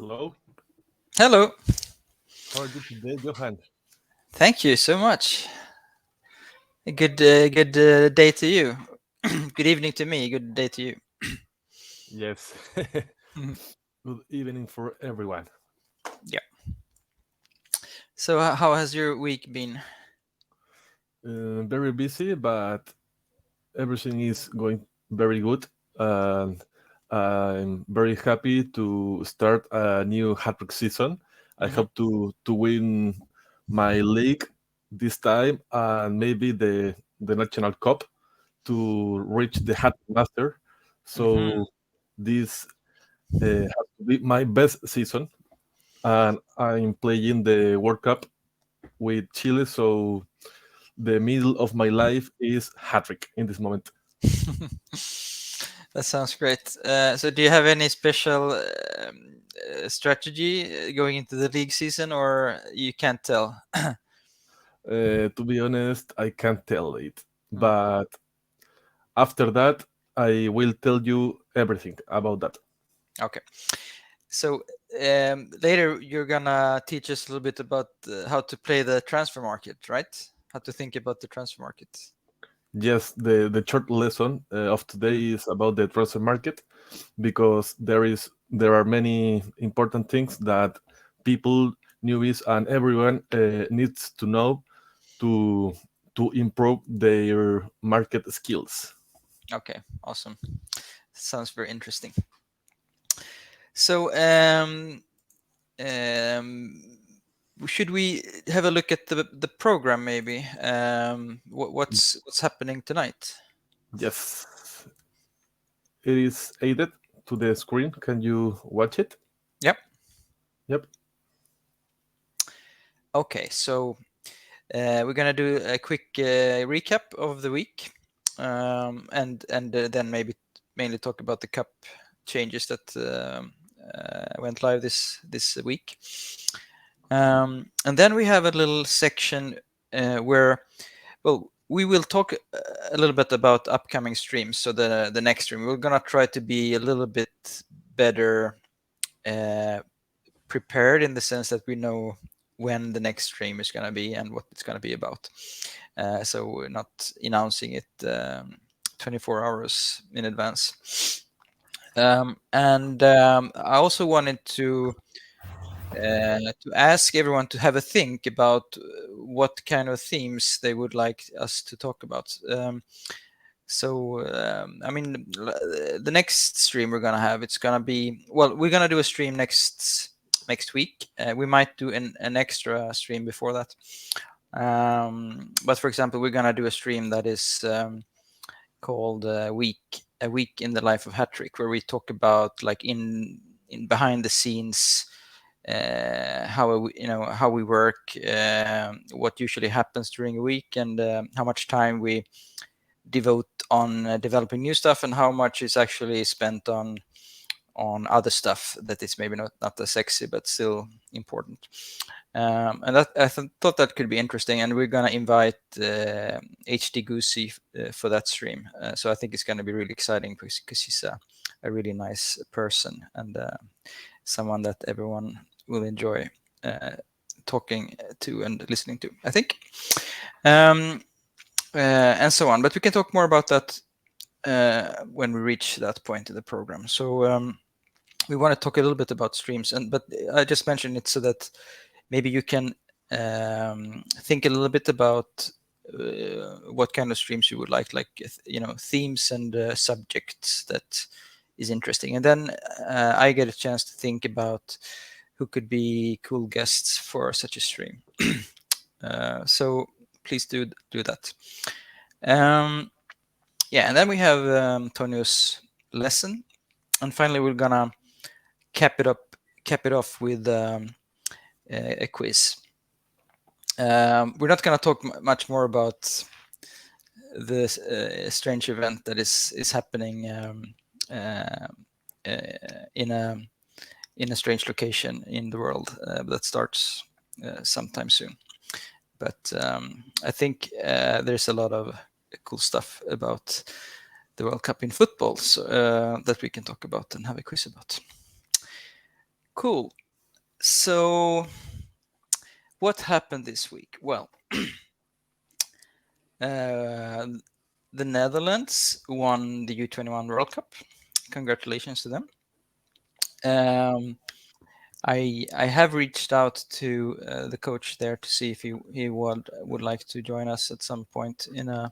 Hello. Hello. How are you today, Johan? Thank you so much. A good day to you. Good evening to me. Good day to you. Yes. Good evening for everyone. Yeah. So, how has your week been? Very busy, but everything is going very good. And I'm very happy to start a new hat trick season. I Hmm. hope to win my league this time and maybe the national cup to reach the hat master. Hmm. So this has to be my best season, and I'm playing the World Cup with Chile. So the middle of my life is hat trick in this moment. That sounds great. So, do you have any special strategy going into the league season, or you can't tell? To be honest, I can't tell it, Mm. but after that, I will tell you everything about that. Okay. So later you're gonna teach us a little bit about how to play the transfer market, right? How to think about the transfer market. Yes, the short lesson of today is about the transfer market because there are many important things that people, newbies, and everyone needs to know to to improve their market skills. Okay, awesome. Sounds very interesting. So, um, should we have a look at the program maybe? What's happening tonight? Yes, it is added to the screen. Can you watch it? Yep. Yep. Okay, so we're gonna do a quick recap of the week, and then maybe mainly talk about the cup changes that went live this week. And then we have a little section where, well, we will talk a little bit about upcoming streams. So the next stream, we're gonna try to be a little bit better uh, prepared in the sense that we know when the next stream is gonna be and what it's gonna be about. So we're not announcing it 24 hours in advance. And I also wanted to ask everyone to have a think about what kind of themes they would like us to talk about. I mean, the next stream we're gonna have, it's gonna be, well, we're gonna do a stream next week. We might do an extra stream before that. But for example, we're gonna do a stream that is called a week in the life of Hattrick, where we talk about like in behind the scenes how how we work, what usually happens during a week, and how much time we devote on developing new stuff, and how much is actually spent on other stuff that is maybe not as sexy but still important. And that thought that could be interesting, and we're gonna invite HD Goosey for that stream. So I think it's gonna be really exciting because he's a really nice person and someone that everyone will enjoy uh, talking to and listening to, I think. Um, and so on. But we can talk more about that when we reach that point in the program. So we want to talk a little bit about streams, but I just mentioned it so that maybe you can think a little bit about what kind of streams you would like themes and subjects that is interesting, and then I get a chance to think about who could be cool guests for such a stream. So please do that. Um, yeah, and then we have Tonio's lesson, and finally we're gonna cap it off with a quiz. We're not gonna talk much more about this strange event that is happening uh, in a strange location in the world that starts sometime soon. But I think there's a lot of cool stuff about the World Cup in football, so, that we can talk about and have a quiz about. Cool. So, what happened this week? Well, the Netherlands won the U21 World Cup. Congratulations to them. I have reached out to the coach there to see if he would like to join us at some point in a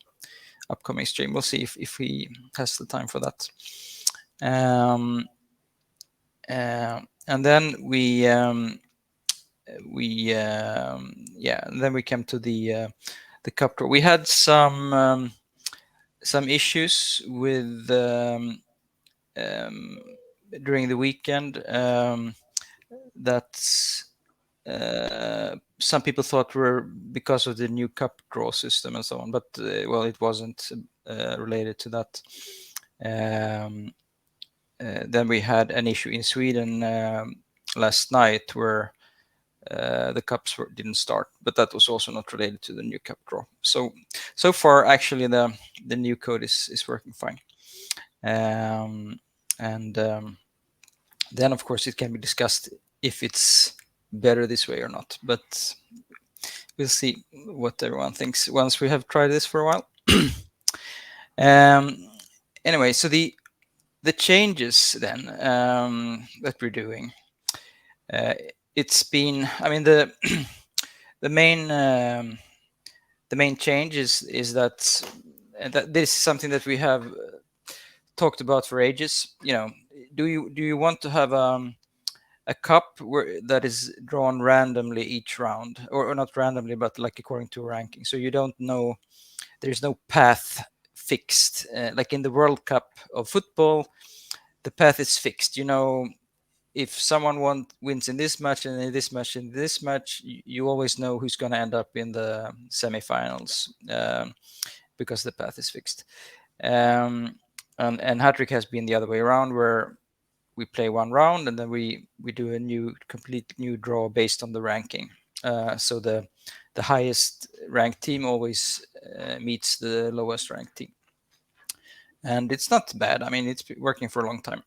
upcoming stream. We'll see if he has the time for that. And then then we came to the cup draw. We had some issues with during the weekend that some people thought were because of the new cup draw system and so on, but well, it wasn't related to that. Then we had an issue in Sweden last night where the cups didn't start, but that was also not related to the new cup draw. So far, actually, the new code is working fine. Then, of course, it can be discussed if it's better this way or not. But we'll see what everyone thinks once we have tried this for a while. Anyway, so the changes then that we're doing, it's been, I mean, the main change is that this is something that we have talked about for ages. Do you want to have a cup that is drawn randomly each round, or not randomly, but like according to ranking, so you don't know, there's no path fixed, like in the World Cup of football, the path is fixed. If someone wins in this match and in this match and this match, you always know who's going to end up in the semifinals because the path is fixed. And Hat-Trick has been the other way around, where we play one round and then we do a complete new draw based on the ranking. So the highest ranked team always meets the lowest ranked team, and it's not bad. I mean, it's been working for a long time.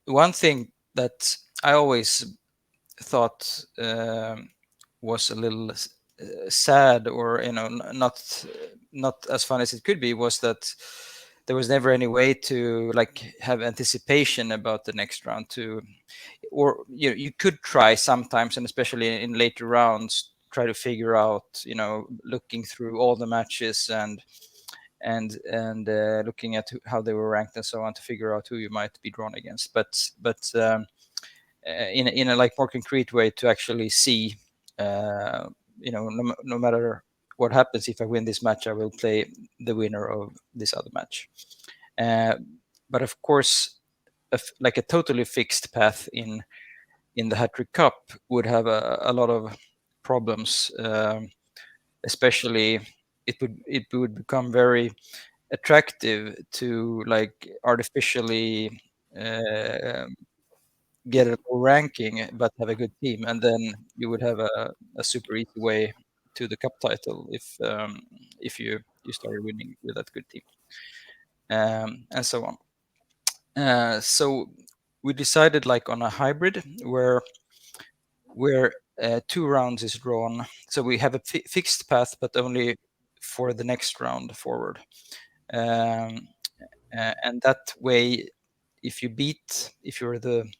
One thing that I always thought was a little sad, or not as fun as it could be, was that there was never any way to like have anticipation about the next round, or you could try sometimes, and especially in later rounds, try to figure out, looking through all the matches and looking at how they were ranked and so on, to figure out who you might be drawn against. But in a like more concrete way, to actually see, no matter what happens, if I win this match, I will play the winner of this other match. But of course, like a totally fixed path in the Hat-Trick Cup would have a lot of problems. Especially, it would become very attractive to like artificially get a low ranking but have a good team, and then you would have a super easy way to the cup title if you started winning with that good team, and so on. So we decided like on a hybrid where 2 rounds is drawn, so we have a fixed path, but only for the next round forward. And that way, if you're the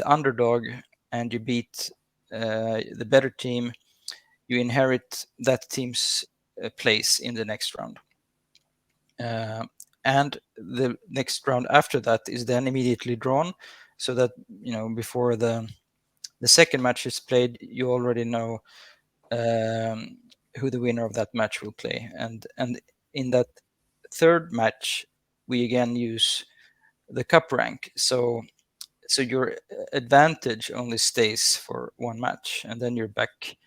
underdog and you beat the better team, you inherit that team's place in the next round. And the next round after that is then immediately drawn, so that before the second match is played, you already know who the winner of that match will play. And in that third match, we again use the cup rank. So your advantage only stays for one match, and then you're back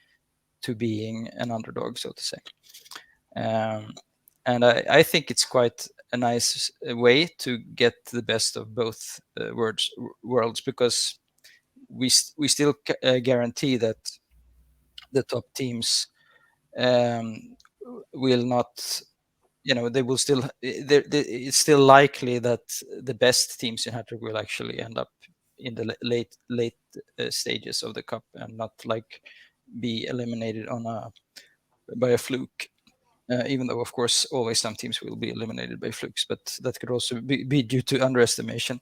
to being an underdog, so to say. And I think it's quite a nice way to get the best of both worlds, because we still guarantee that the top teams will not, they will still, it's still likely that the best teams in Hat-Trick will actually end up in the late stages of the cup, and not like be eliminated by a fluke. Even though, of course, always some teams will be eliminated by flukes, but that could also be due to underestimation.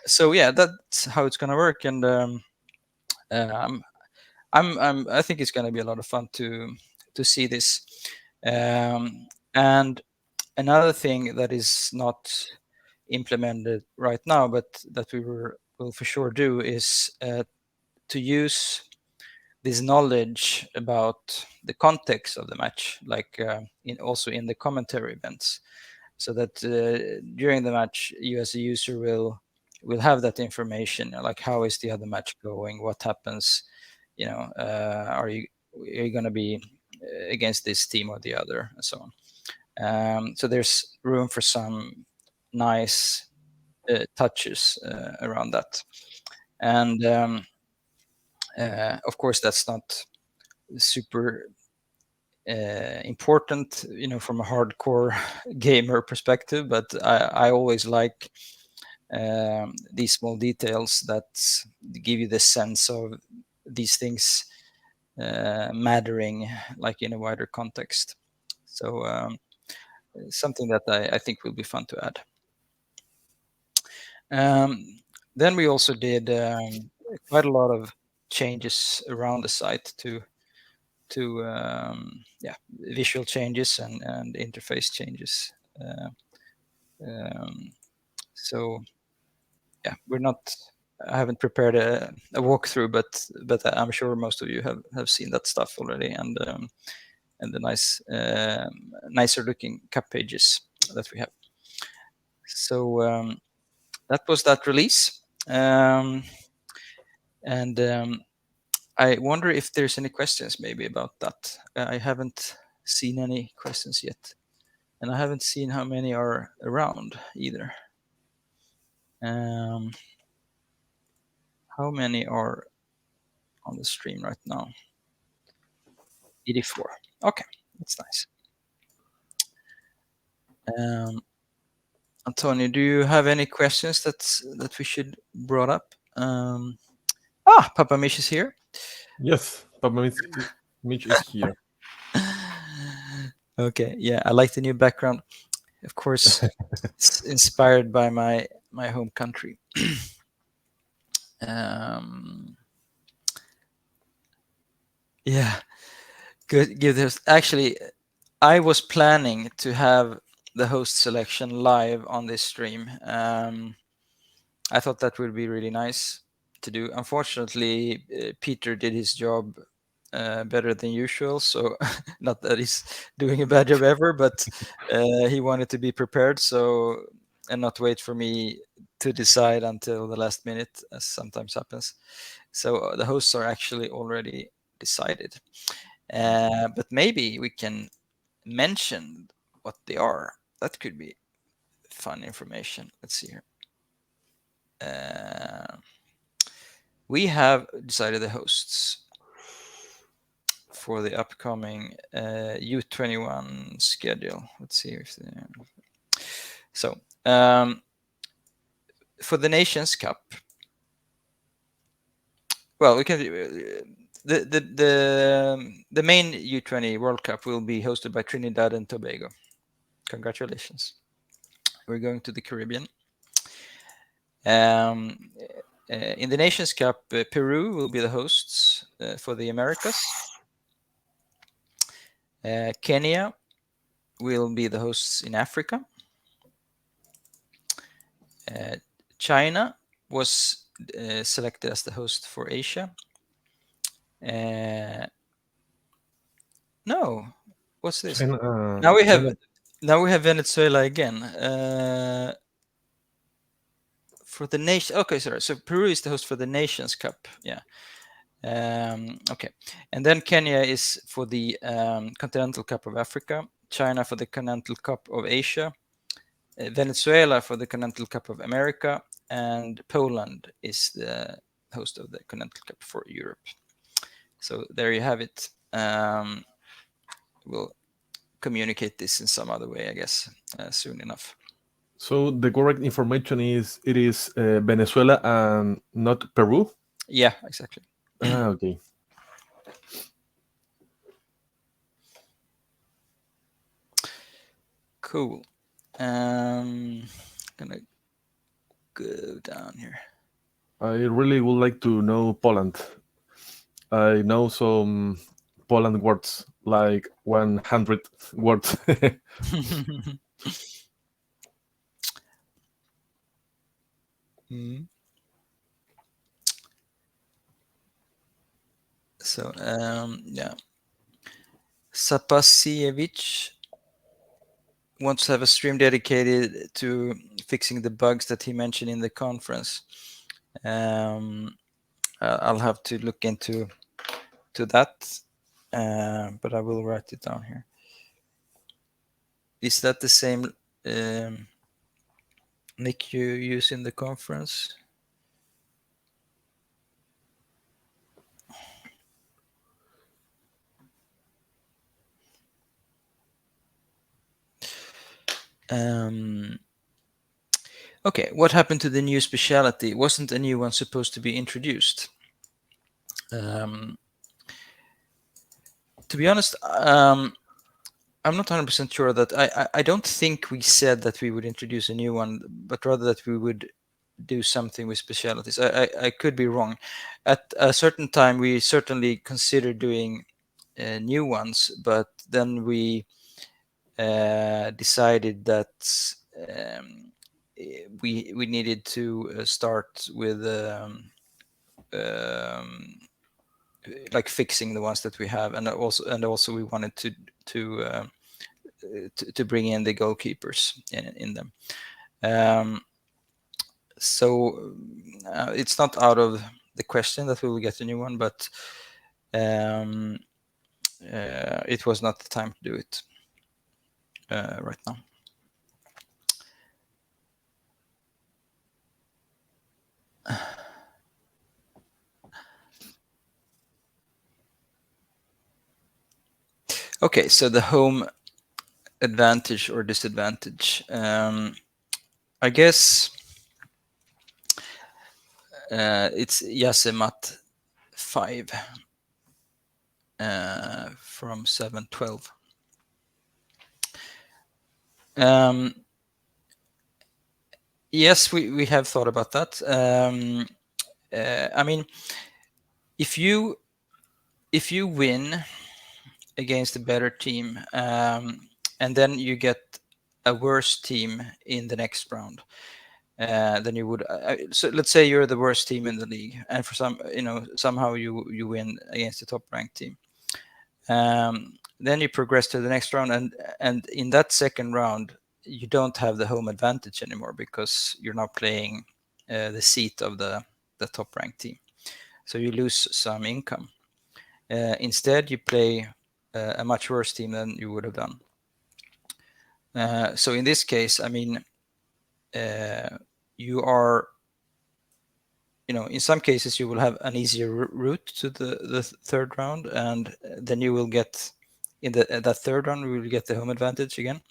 So yeah, that's how it's gonna work, and I think it's gonna be a lot of fun to see this. And another thing that is not implemented right now, but that we will for sure do, is to use this knowledge about the context of the match, like also in the commentary events, so that during the match, you as a user will have that information, like how is the other match going, what happens, are you going to be against this team or the other, and so on. So there's room for some nice touches around that, and of course that's not super important, from a hardcore gamer perspective, but I always like these small details that give you the sense of these things mattering, like in a wider context. So something that I think will be fun to add. Then we also did quite a lot of changes around the site to visual changes and interface changes. So yeah, I haven't prepared a walkthrough, but I'm sure most of you have seen that stuff already, and the nicer looking cup pages that we have. So that was that release. And I wonder if there's any questions maybe about that. I haven't seen any questions yet, and I haven't seen how many are around either. How many are on the stream right now? 84. Okay, that's nice. Antonio, do you have any questions that we should brought up? Papa Mish is here. Yes, Papa Mitch is here. Okay, yeah, I like the new background. Of course, it's inspired by my home country. Yeah, good. Give this. Actually, I was planning to have the host selection live on this stream. I thought that would be really nice to do. Unfortunately, Peter did his job better than usual. So not that he's doing a bad job ever, but he wanted to be prepared. So, and not wait for me to decide until the last minute, as sometimes happens. So the hosts are actually already decided. But maybe we can mention what they are. That could be fun information. Let's see here. We have decided the hosts for the upcoming U21 schedule. Let's see if so for the Nations Cup. Well, we can the main U20 World Cup will be hosted by Trinidad and Tobago. Congratulations! We're going to the Caribbean. In the Nations Cup, Peru will be the hosts for the Americas. Kenya will be the hosts in Africa. China was selected as the host for Asia. No, what's this? Now we have Venezuela again. For the nation. Okay, sorry. So Peru is the host for the Nations Cup. Yeah. Okay. And then Kenya is for the Continental Cup of Africa, China for the Continental Cup of Asia, Venezuela for the Continental Cup of America, and Poland is the host of the Continental Cup for Europe. So there you have it. We'll communicate this in some other way, I guess, soon enough. So the correct information is it is Venezuela and not Peru. Yeah, exactly. Okay. Cool. Gonna go down here. I really would like to know Poland. I know some Poland words, like 100 words. Mm. So yeah, Sapasiewicz wants to have a stream dedicated to fixing the bugs that he mentioned in the conference. I'll have to look into that, but I will write it down here. Is that the same nick you use in the conference? Okay, what happened to the new specialty? Wasn't a new one supposed to be introduced? To be honest, I'm not 100% sure that I don't think we said that we would introduce a new one, but rather that we would do something with specialities. I could be wrong. At a certain time, we certainly considered doing new ones, but then we decided that we needed to start with like fixing the ones that we have, and also we wanted to bring in the goalkeepers in them. So it's not out of the question that we will get a new one, but it was not the time to do it right now. Okay, so the home advantage or disadvantage. I guess it's Yasemat 5 from 712. Yes, we have thought about that. I mean, if you win against a better team, and then you get a worse team in the next round, then you would. So let's say you're the worst team in the league, and for somehow you win against the top ranked team. Then you progress to the next round, and in that second round, you don't have the home advantage anymore because you're now playing the seat of the top ranked team. So you lose some income. Instead, you play a much worse team than you would have done. So in this case, I mean, you are, in some cases you will have an easier route to the third round, and then you will get in that third round we will get the home advantage again.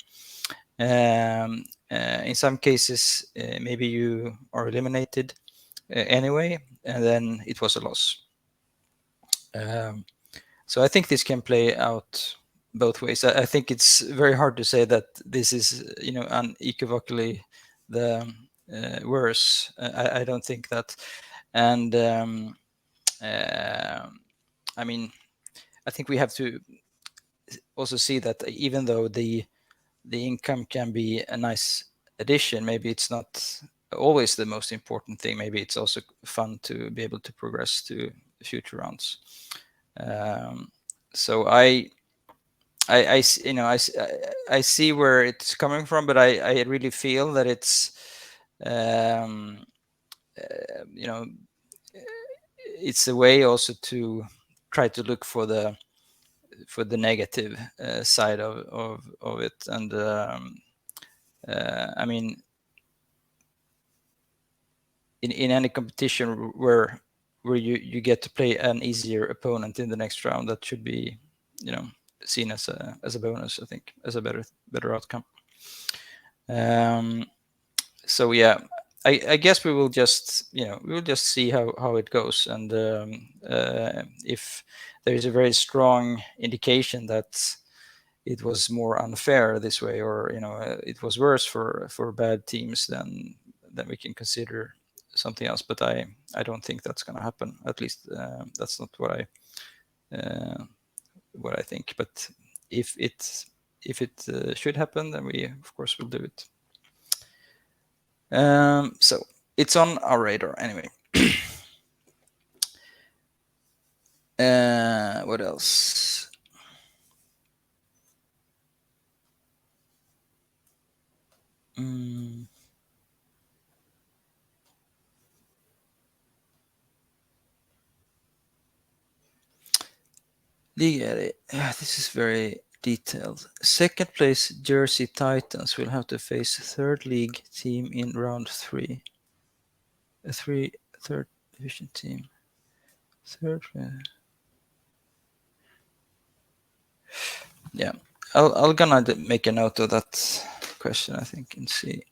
In some cases, maybe you are eliminated anyway, and then it was a loss. So I think this can play out both ways. I think it's very hard to say that this is, unequivocally the worse. I don't think that. And I mean, I think we have to also see that even though the income can be a nice addition, maybe it's not always the most important thing. Maybe it's also fun to be able to progress to future rounds. So I see where it's coming from, but I really feel that it's it's a way also to try to look for the negative side of it. And I mean, in any competition where you get to play an easier opponent in the next round, that should be seen as a bonus, I think, as a better outcome. So yeah, I guess we will just see how it goes, and if there is a very strong indication that it was more unfair this way, or it was worse for bad teams, then we can consider something else. But I don't think that's going to happen. At least that's not what I think. But if it should happen, then we of course will do it. So it's on our radar anyway. What else? This is very detailed. Second place Jersey Titans will have to face third league team in round 3. A third division team. Yeah, I'll gonna make a note of that question, I think, and see.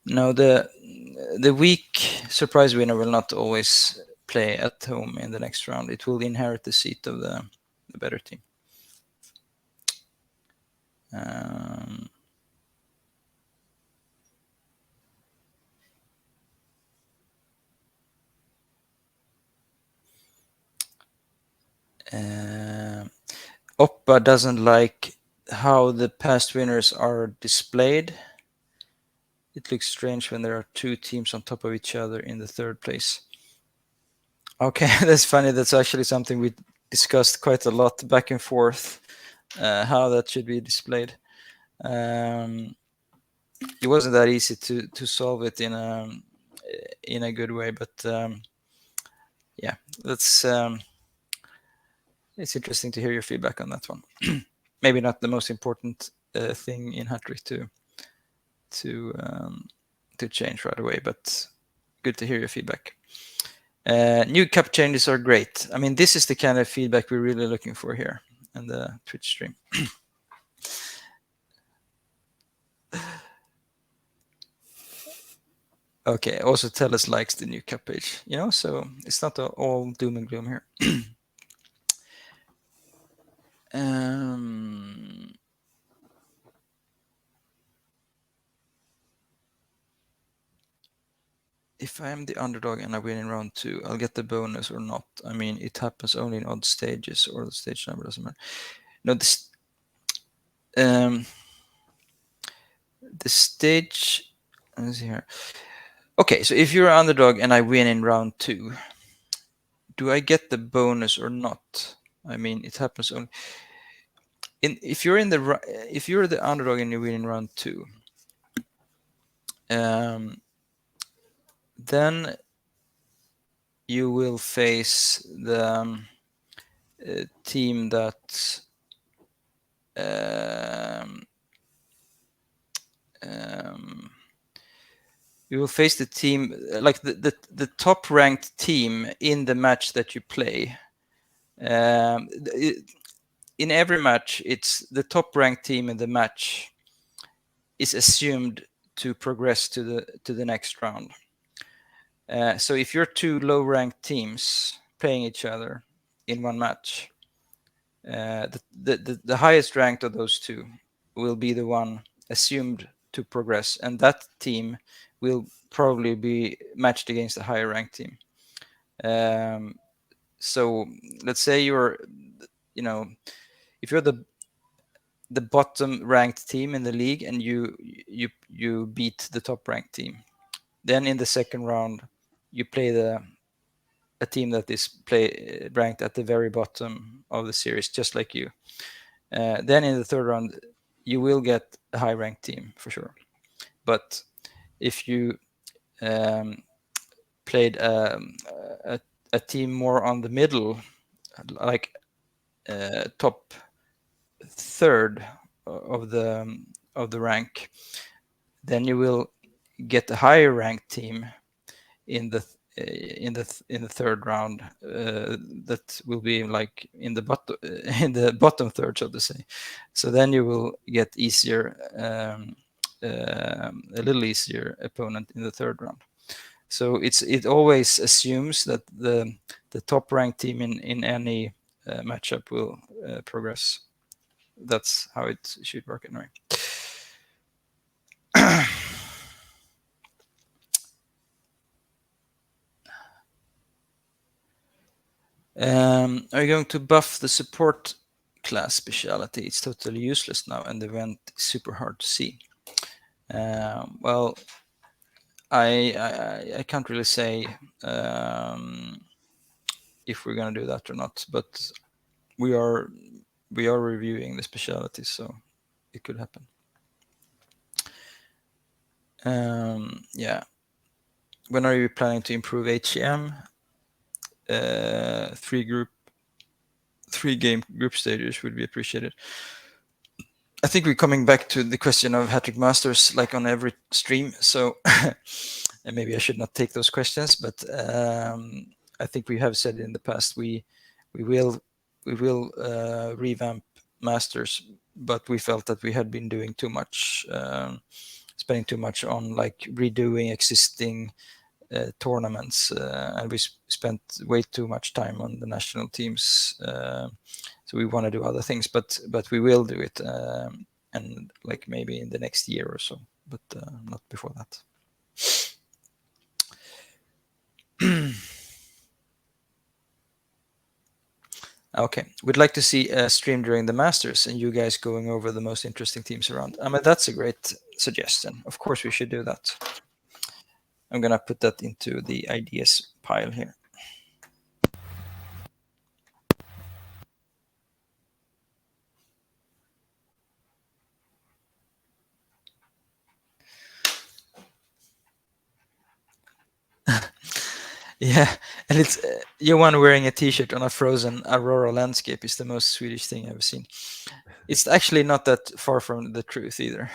No, the weak surprise winner will not always play at home in the next round. It will inherit the seat of the better team. Oppa doesn't like how the past winners are displayed. It looks strange when there are two teams on top of each other in the third place. Okay, that's funny. That's actually something we discussed quite a lot back and forth, how that should be displayed. It wasn't that easy to solve it in a good way, but yeah, that's it's interesting to hear your feedback on that one. Maybe not the most important thing in Hat-Trick to change right away, but good to hear your feedback. New cup changes are great. I mean, this is the kind of feedback we're really looking for here in the Twitch stream. Okay, also Tellus likes the new cup page, so it's not all doom and gloom here. If I am the underdog and I win in round 2, I'll get the bonus or not. I mean, it happens only in odd stages, or the stage number doesn't matter. No, the stage. Let's see here. Okay, so if you're an underdog and I win in round 2, do I get the bonus or not? I mean, it happens only. If you're the underdog and you win in round 2, then you will face the team that you will face the team like the top ranked team in the match that you play. In every match, it's the top ranked team in the match is assumed to progress to the next round. So if you're two low ranked teams playing each other in one match, the highest ranked of those two will be the one assumed to progress, and that team will probably be matched against a higher ranked team. So let's say if you're the bottom ranked team in the league and you beat the top ranked team, then in the second round you play a team that is ranked at the very bottom of the series, just like you. Then in the third round, you will get a high ranked team for sure. But if you played a team more on the middle, like top third of the rank, then you will get a higher ranked team in in the third round that will be like in the bottom in the bottom third, so to say. So then you will get easier, a little easier opponent in the third round. So it always assumes that the top ranked team in any matchup will progress. That's how it should work anyway. Are you going to buff the support class speciality? It's totally useless now, and the event is super hard to see. Well, I can't really say if we're gonna do that or not, but we are reviewing the specialties, so it could happen. Yeah. When are you planning to improve HCM? 3-game group stages would be appreciated. I think we're coming back to the question of hat-trick masters like on every stream, so and maybe I should not take those questions, but I think we have said in the past we will revamp masters, but we felt that we had been doing too much, spending too much on like redoing existing tournaments, and we spent way too much time on the national teams. So we want to do other things, but we will do it, and like maybe in the next year or so, but not before that. Okay, we'd like to see a stream during the Masters and you guys going over the most interesting teams around. I mean, that's a great suggestion. Of course, we should do that. I'm gonna put that into the ideas pile here. Yeah, and it's Johan wearing a T-shirt on a frozen Aurora landscape is the most Swedish thing I've seen. It's actually not that far from the truth either.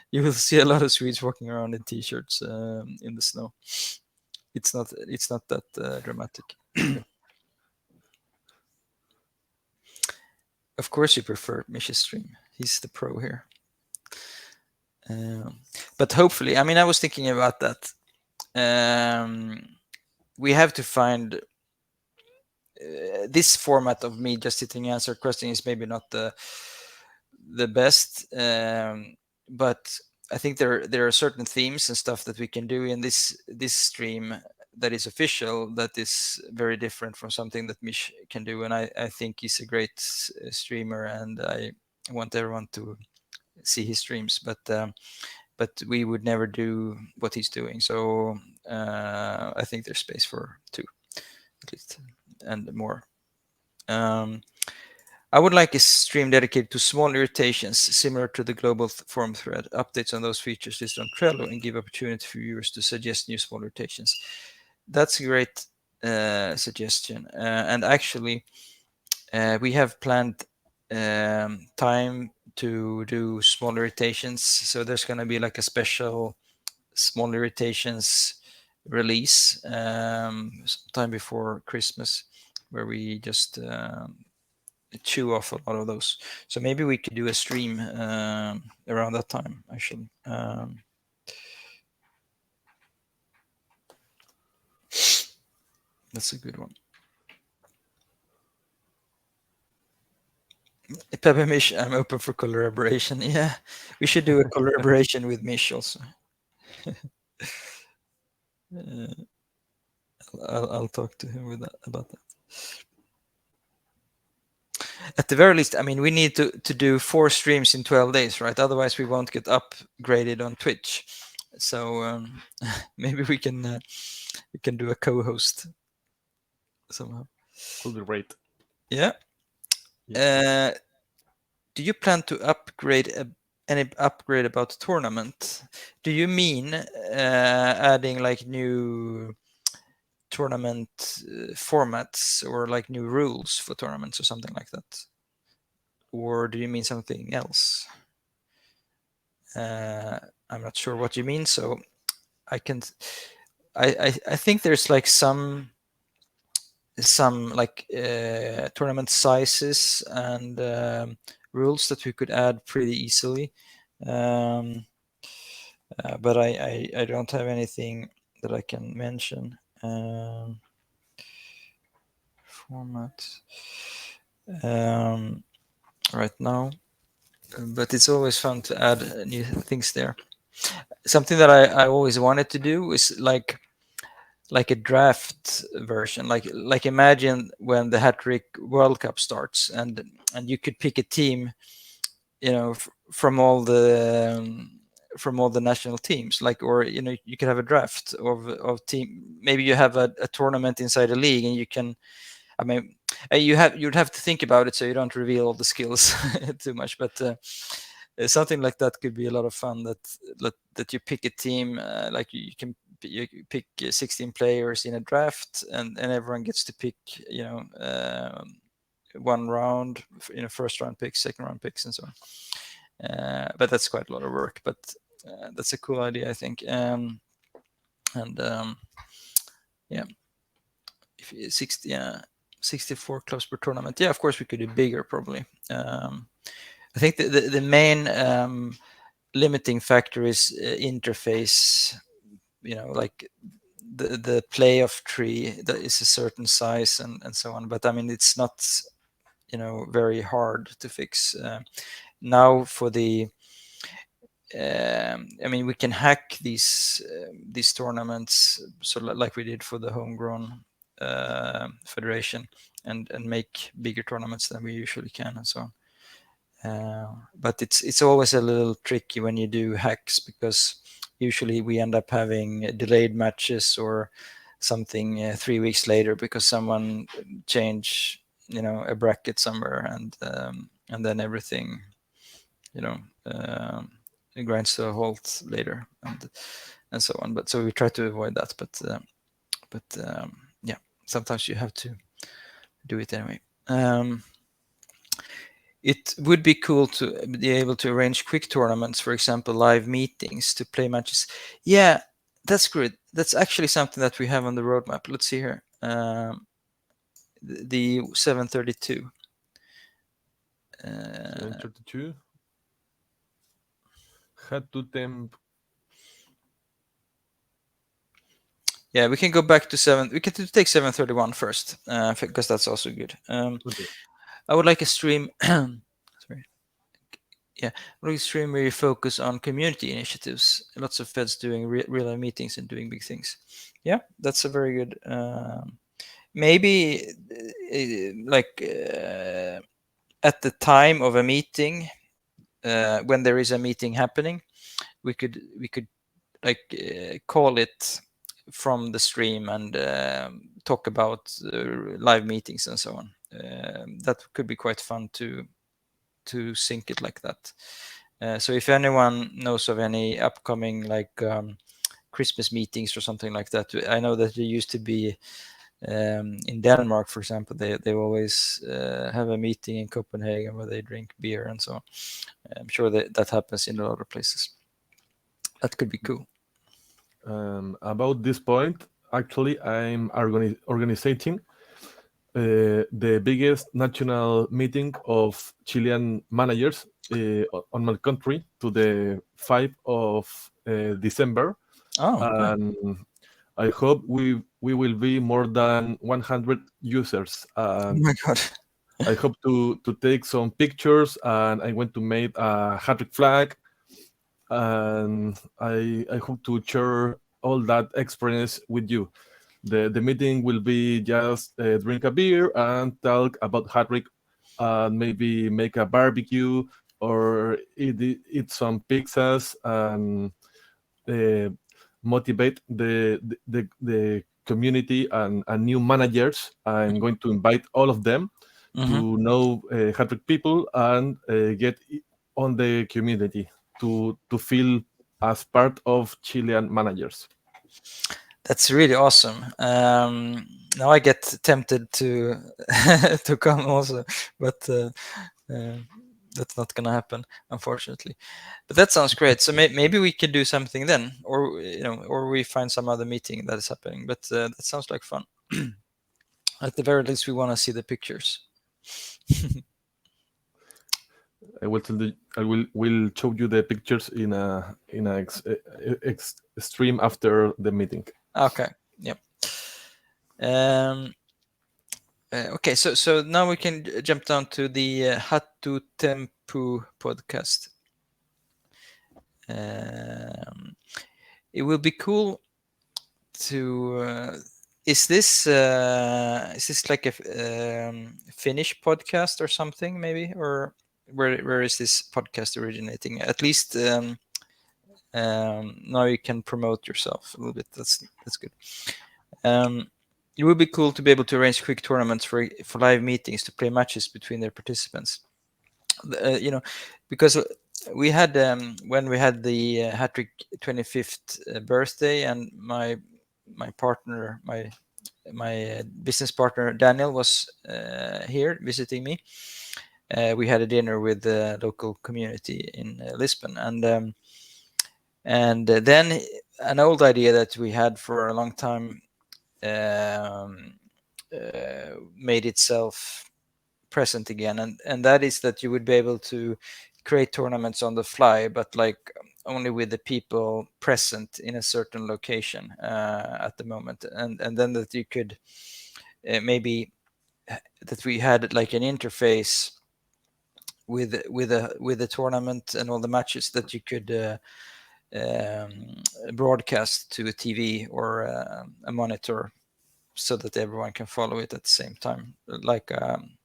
You will see a lot of Swedes walking around in T-shirts in the snow. It's not that dramatic. Of course, you prefer Mish's stream. He's the pro here. But hopefully, I mean, I was thinking about that. We have to find this format of me just sitting and answer questions is maybe not the best, but I think there are certain themes and stuff that we can do in this stream that is official that is very different from something that Mish can do, and I think he's a great streamer, and I want everyone to see his streams, but we would never do what he's doing. So I think there's space for 2 at least and more. I would like a stream dedicated to small irritations similar to the global forum thread. Updates on those features listed on Trello and give opportunity for viewers to suggest new small irritations. That's a great suggestion. And actually, we have planned time to do small irritations. So there's going to be like a special small irritations release sometime before Christmas, where we just chew off a lot of those. So maybe we could do a stream around that time, actually. That's a good one. Pepe Mish, I'm open for collaboration. Yeah, we should do a collaboration with Mish also. I'll talk to him about that. At the very least, I mean, we need to do 4 streams in 12 days, right? Otherwise, we won't get upgraded on Twitch. So maybe we can do a co-host somehow. Could be great. Yeah. Do you plan to upgrade any upgrade about tournament? Do you mean adding like new tournament formats or like new rules for tournaments or something like that? Or do you mean something else? I'm not sure what you mean, so I can I think there's like some like tournament sizes and rules that we could add pretty easily. But I don't have anything that I can mention. Format right now, but it's always fun to add new things there. Something that I always wanted to do is like a draft version. Like imagine when the Hat Trick World Cup starts, and you could pick a team, you know, from all the national teams, like, or you know, you could have a draft of team. Maybe you have a tournament inside a league, and you can, I mean, you'd have to think about it so you don't reveal all the skills too much, but something like that could be a lot of fun. That you pick a team, like you pick 16 players in a draft, and everyone gets to pick, you know, one round, you know, first round picks, second round picks, and so on. But that's quite a lot of work. But that's a cool idea, I think. Yeah, if 64 clubs per tournament. Yeah, of course we could do bigger, probably. I think the main limiting factor is interface. You know, like the playoff tree that is a certain size and so on. But I mean, it's not, you know, very hard to fix. Now for the I mean, we can hack these tournaments, so like we did for the homegrown federation, and make bigger tournaments than we usually can, and so on. But it's always a little tricky when you do hacks, because usually we end up having delayed matches or something 3 weeks later because someone changed, you know, a bracket somewhere, and then everything, you know, it grinds to a halt later, and so on. But so we try to avoid that. But yeah, sometimes you have to do it anyway. It would be cool to be able to arrange quick tournaments, for example, live meetings to play matches. Yeah, that's good. That's actually something that we have on the roadmap. Let's see here. The 732. 732 had to temp. Yeah, we can go back to 7. We can take 731 first, because that's also good. Okay. I would like a stream. Sorry. Yeah, I would like a stream where you focus on community initiatives. Lots of feds doing real life meetings and doing big things. Yeah, that's a very good. Maybe like at the time of a meeting, when there is a meeting happening, we could like call it from the stream and talk about live meetings and so on. That could be quite fun to sync it like that. So if anyone knows of any upcoming like Christmas meetings or something like that, I know that there used to be in Denmark, for example, they always have a meeting in Copenhagen where they drink beer and so on. I'm sure that happens in a lot of places. That could be cool. About this point, actually, I'm organizing the biggest national meeting of Chilean managers on my country to the 5th of December. Oh, And I hope we will be more than 100 users. oh my God. I hope to take some pictures, and I want to make a Hat Trick flag, and I hope to share all that experience with you. The meeting will be just drink a beer and talk about Hat Trick, and maybe make a barbecue or eat some pizzas, and motivate the community and new managers. I'm going to invite all of them to know Hat Trick people and get on the community to feel as part of Chilean managers. That's really awesome. Now I get tempted to to come also, but That's not going to happen, unfortunately. But that sounds great. So maybe we could do something then, or or we find some other meeting that is happening. But that sounds like fun. At the very least, we want to see the pictures. I will tell you, will show you the pictures in a stream after the meeting. Okay. Yep. Okay, so now we can jump down to the Hattu Tempu podcast. It will be cool to. Is this like a Finnish podcast or something, maybe, or where is this podcast originating? At least now you can promote yourself a little bit. That's good. It would be cool to be able to arrange quick tournaments for live meetings to play matches between their participants. Because we had when we had the Hat-Trick 25th birthday, and my partner, my business partner Daniel was here visiting me. We had a dinner with the local community in Lisbon, and then an old idea that we had for a long time made itself present again, and that is that you would be able to create tournaments on the fly, but like only with the people present in a certain location at the moment, and then that you could maybe that we had like an interface with the tournament and all the matches that you could broadcast to a TV or a monitor, so that everyone can follow it at the same time, like an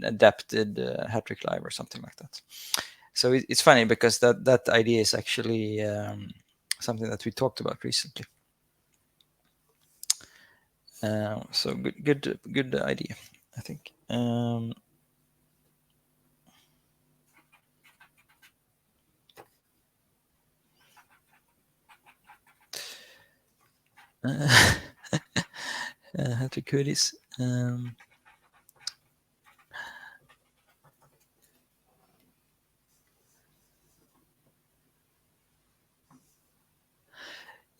adapted Hat-Trick Live or something like that. So it's funny because that idea is actually something that we talked about recently. So good idea, I think. Hat-Trick hoodies.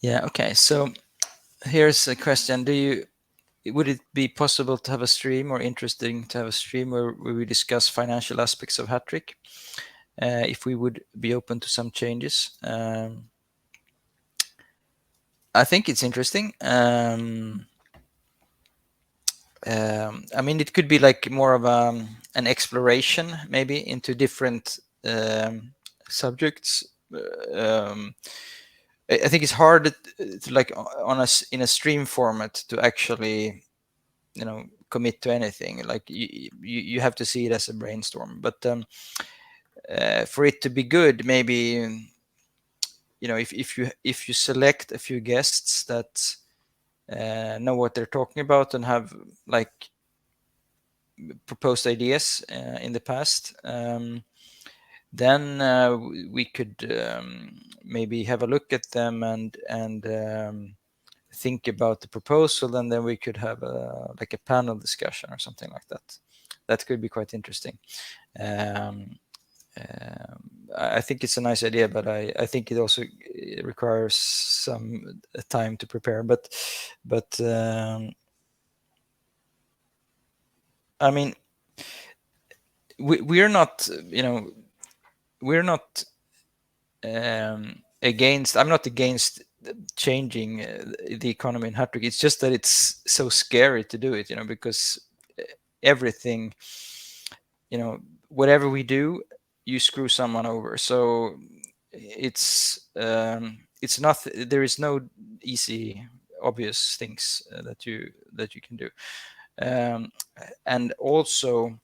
Yeah. Okay. So here's a question: would it be possible to have a stream, or interesting to have a stream where we discuss financial aspects of Hat-Trick? If we would be open to some changes. I think it's interesting. I mean, it could be like more of an exploration, maybe, into different subjects. I think it's hard to like in a stream format to actually, commit to anything. Like you have to see it as a brainstorm. But for it to be good, maybe, if you select a few guests that know what they're talking about and have like proposed ideas in the past, then we could maybe have a look at them and think about the proposal, and then we could have like a panel discussion or something like that. That could be quite interesting. I think it's a nice idea, but I think it also requires some time to prepare. But I mean, we're not, we're not against. I'm not against changing the economy in Hat-Trick. It's just that it's so scary to do it, because everything, whatever we do, you screw someone over. So it's not, there is no easy obvious things that you can do, and also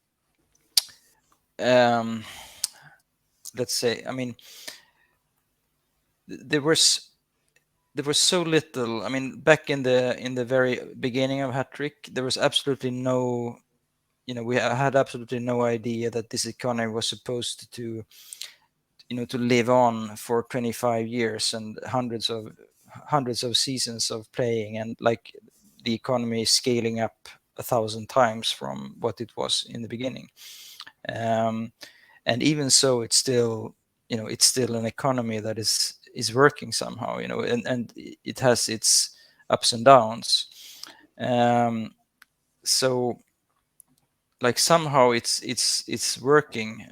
let's say, I mean, there was so little. I mean, back in the very beginning of Hat-Trick, there was absolutely no, we had absolutely no idea that this economy was supposed to to live on for 25 years and hundreds of seasons of playing, and like the economy scaling up 1,000 times from what it was in the beginning. And even so, it's still, it's still an economy that is working somehow, and it has its ups and downs. So like somehow it's working,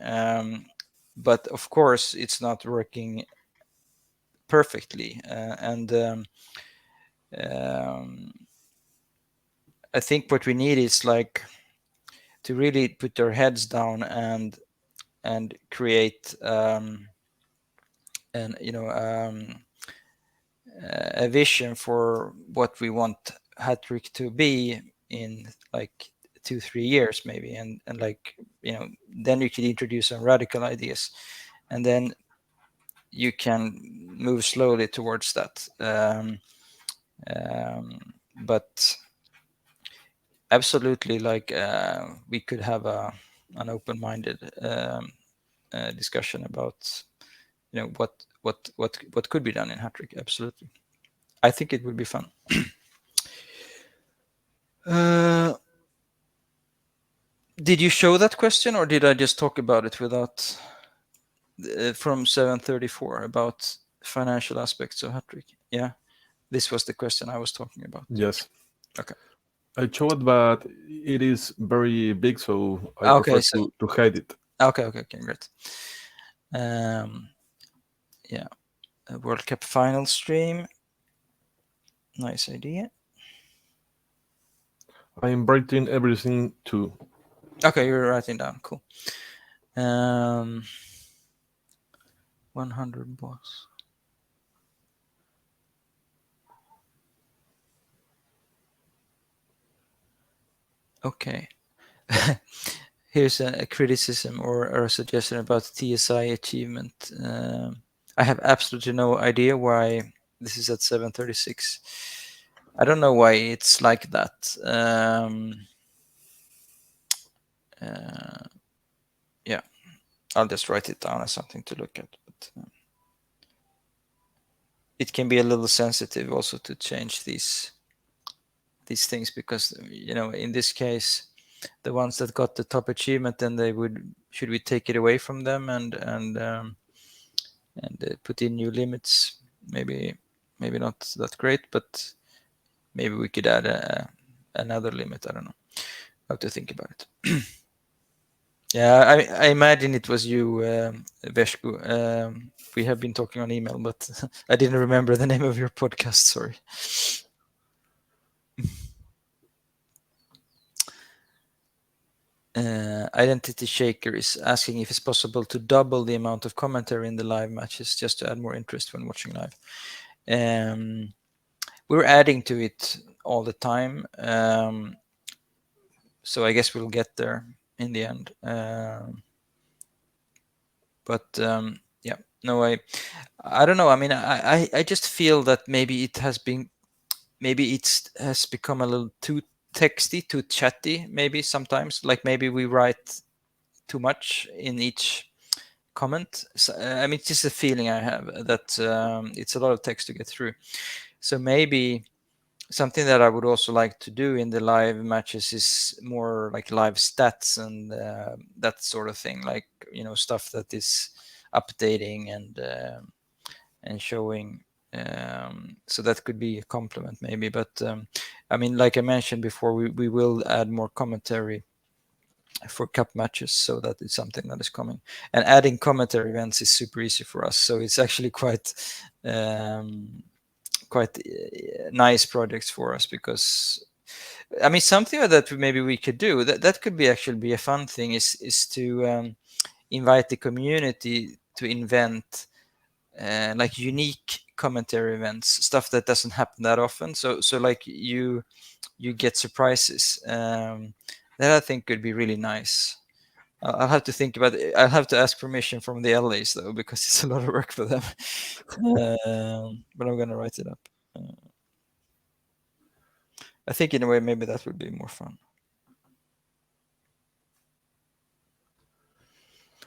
but of course it's not working perfectly, and um, I think what we need is like to really put our heads down and create and a vision for what we want Hat-Trick to be in like 2-3 years maybe, and like then you could introduce some radical ideas, and then you can move slowly towards that. But absolutely, like we could have an open-minded discussion about what could be done in Hat-Trick. Absolutely, I think it would be fun. Did you show that question, or did I just talk about it without from 734 about financial aspects of Hat-Trick? Yeah, this was the question I was talking about. Yes. Okay. I showed, but it is very big, so I Okay, prefer so to hide it. okay, great. Yeah, a World Cup final stream. Nice idea. I'm writing everything too. Okay, you're writing down. Cool. 100 boss. Okay. Here's a criticism or a suggestion about TSI achievement. I have absolutely no idea why this is at 736. I don't know why it's like that. Yeah, I'll just write it down as something to look at. But it can be a little sensitive also to change these things, because in this case, the ones that got the top achievement, then should we take it away from them and put in new limits? Maybe not that great, but maybe we could add another limit. I don't know how to think about it. Yeah, I imagine it was you, Veshku. We have been talking on email, but I didn't remember the name of your podcast. Sorry. Identity Shaker is asking if it's possible to double the amount of commentary in the live matches just to add more interest when watching live. We're adding to it all the time, so I guess we'll get there in the end. But yeah, no, I don't know. I mean, I just feel that maybe it has become a little too texty, too chatty. Maybe sometimes, like maybe we write too much in each comment. So, I mean, it's just a feeling I have that it's a lot of text to get through. So maybe something that I would also like to do in the live matches is more like live stats and that sort of thing, like stuff that is updating and showing. So that could be a compliment maybe, but I mean, like I mentioned before, we will add more commentary for cup matches, so that is something that is coming. And adding commentary events is super easy for us, so it's actually quite nice projects for us, because I mean, something that maybe we could do that could be actually be a fun thing is to invite the community to invent like unique commentary events, stuff that doesn't happen that often. So like you get surprises. That I think could be really nice. I'll have to think about it. I'll have to ask permission from the LAs though, because it's a lot of work for them. But I'm gonna write it up. I think in a way maybe that would be more fun.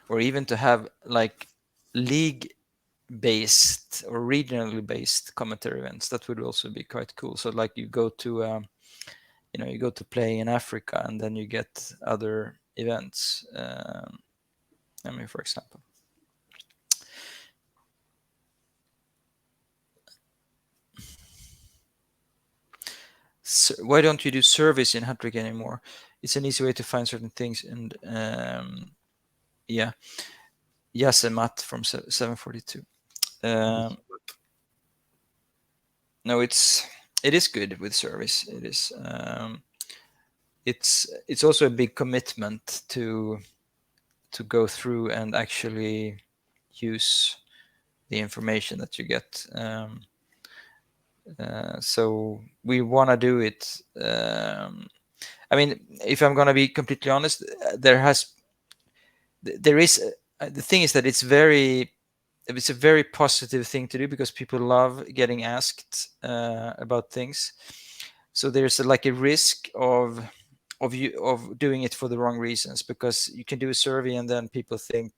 Or even to have like league based or regionally based commentary events. That would also be quite cool. So like you go to you go to play in Africa and then you get other events. For example. So why don't you do service in Hat-Trick anymore? It's an easy way to find certain things. And yeah, Yasemat from 742. No, it is good with service. It is. It's also a big commitment to go through and actually use the information that you get. So we want to do it. If I'm going to be completely honest, there is the thing is that it's a very positive thing to do because people love getting asked about things. So there's a risk of doing it for the wrong reasons, because you can do a survey and then people think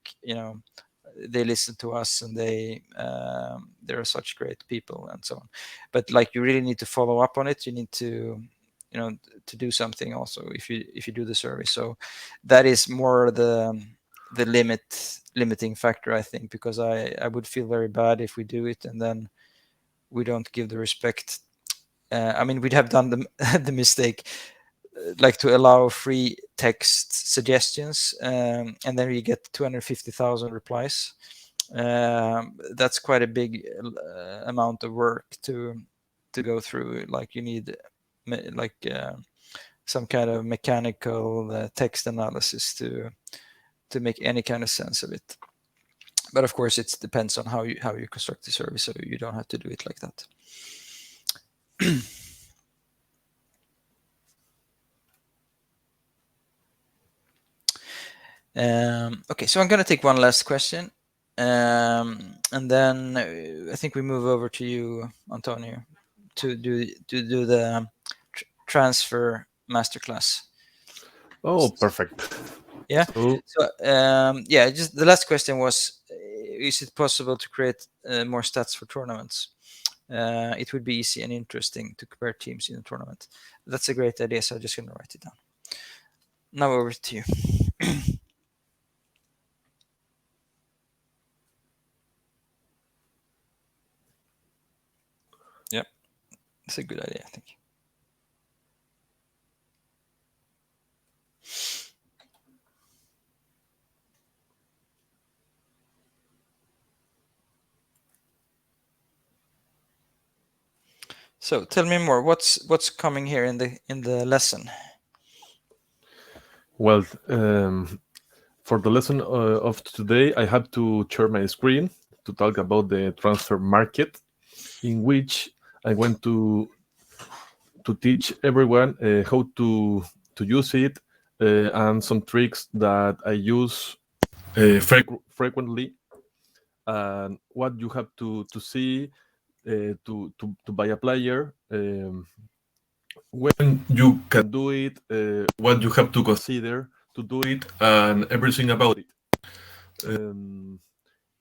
they listen to us and they're such great people and so on. But you really need to follow up on it. You need to to do something also if you do the survey. So that is more the limiting factor, I think, because I would feel very bad if we do it and then we don't give the respect. We'd have done the mistake to allow free text suggestions, and then we get 250,000 replies. That's quite a big amount of work to go through. You need some kind of mechanical text analysis to make any kind of sense of it. But of course, it depends on how you construct the survey, so you don't have to do it like that. Okay, so I'm going to take one last question, and then I think we move over to you, Antonio, to do the transfer masterclass. Oh, perfect. Yeah. So, Just the last question was, is it possible to create more stats for tournaments? It would be easy and interesting to compare teams in a tournament. That's a great idea, so I'm just going to write it down. Now over to you. Yep, that's a good idea, I think. So tell me more. What's coming here in the lesson? well, for the lesson of today, I have to share my screen to talk about the transfer market, in which I want to teach everyone how to use it, and some tricks that I use frequently, and what you have to see to buy a player, when you can do it, what you have to consider to do it, and everything about it.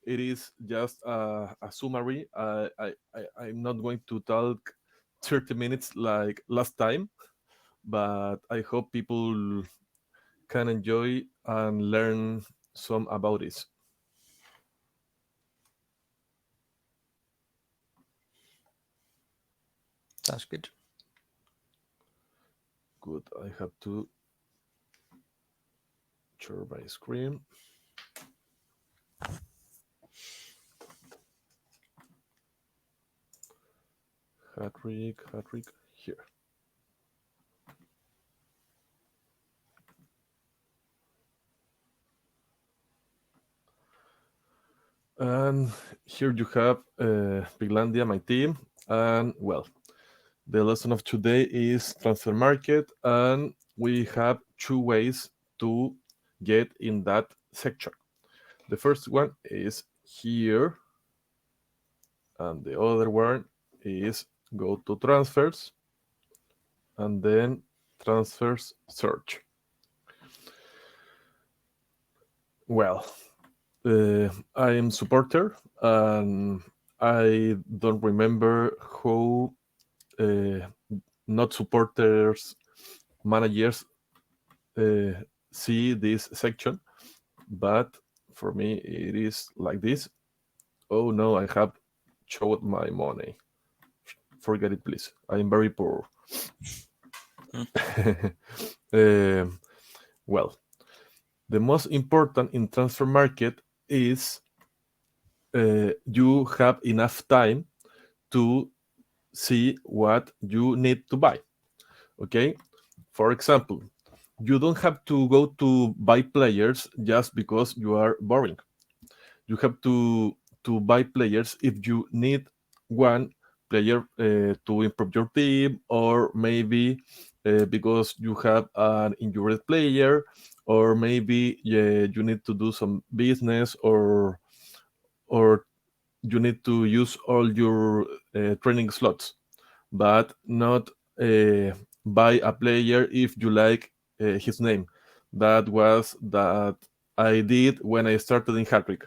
It is just a summary. I'm not going to talk 30 minutes like last time, but I hope people can enjoy and learn some about it. Sounds good. Good. I have to share my screen. Hat-Trick here. And here you have Piglandia, my team. And well, the lesson of today is transfer market, and we have two ways to get in that section. The first one is here, and the other one is go to transfers and then transfers search. Well, I am supporter, and I don't remember how not supporters managers see this section, but for me it is like this. Oh no, I have showed my money. Forget it, please. I am very poor. Well, the most important in transfer market is you have enough time to see what you need to buy. Okay, for example, you don't have to go to buy players just because you are boring. You have to buy players if you need one player to improve your team, or maybe because you have an injured player, or maybe you need to do some business, or you need to use all your training slots, but not buy a player if you like his name. That was that I did when I started in Hattrick.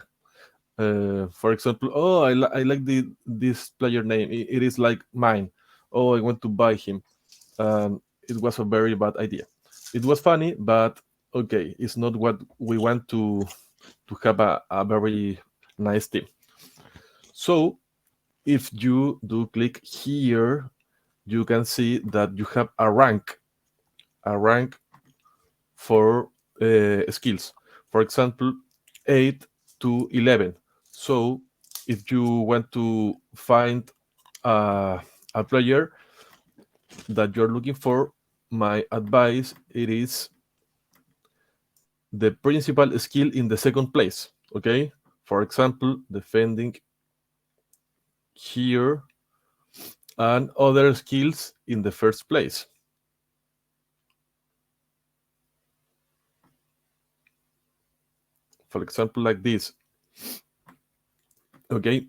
For example, oh, I like this player name. It is like mine. Oh, I want to buy him. It was a very bad idea. It was funny, but okay, it's not what we want to have a very nice team. So if you do click here, you can see that you have a rank for skills. For example, 8 to 11. So if you want to find a player that you're looking for, my advice it is the principal skill in the second place. Okay, for example, defending here, and other skills in the first place. For example, like this. Okay,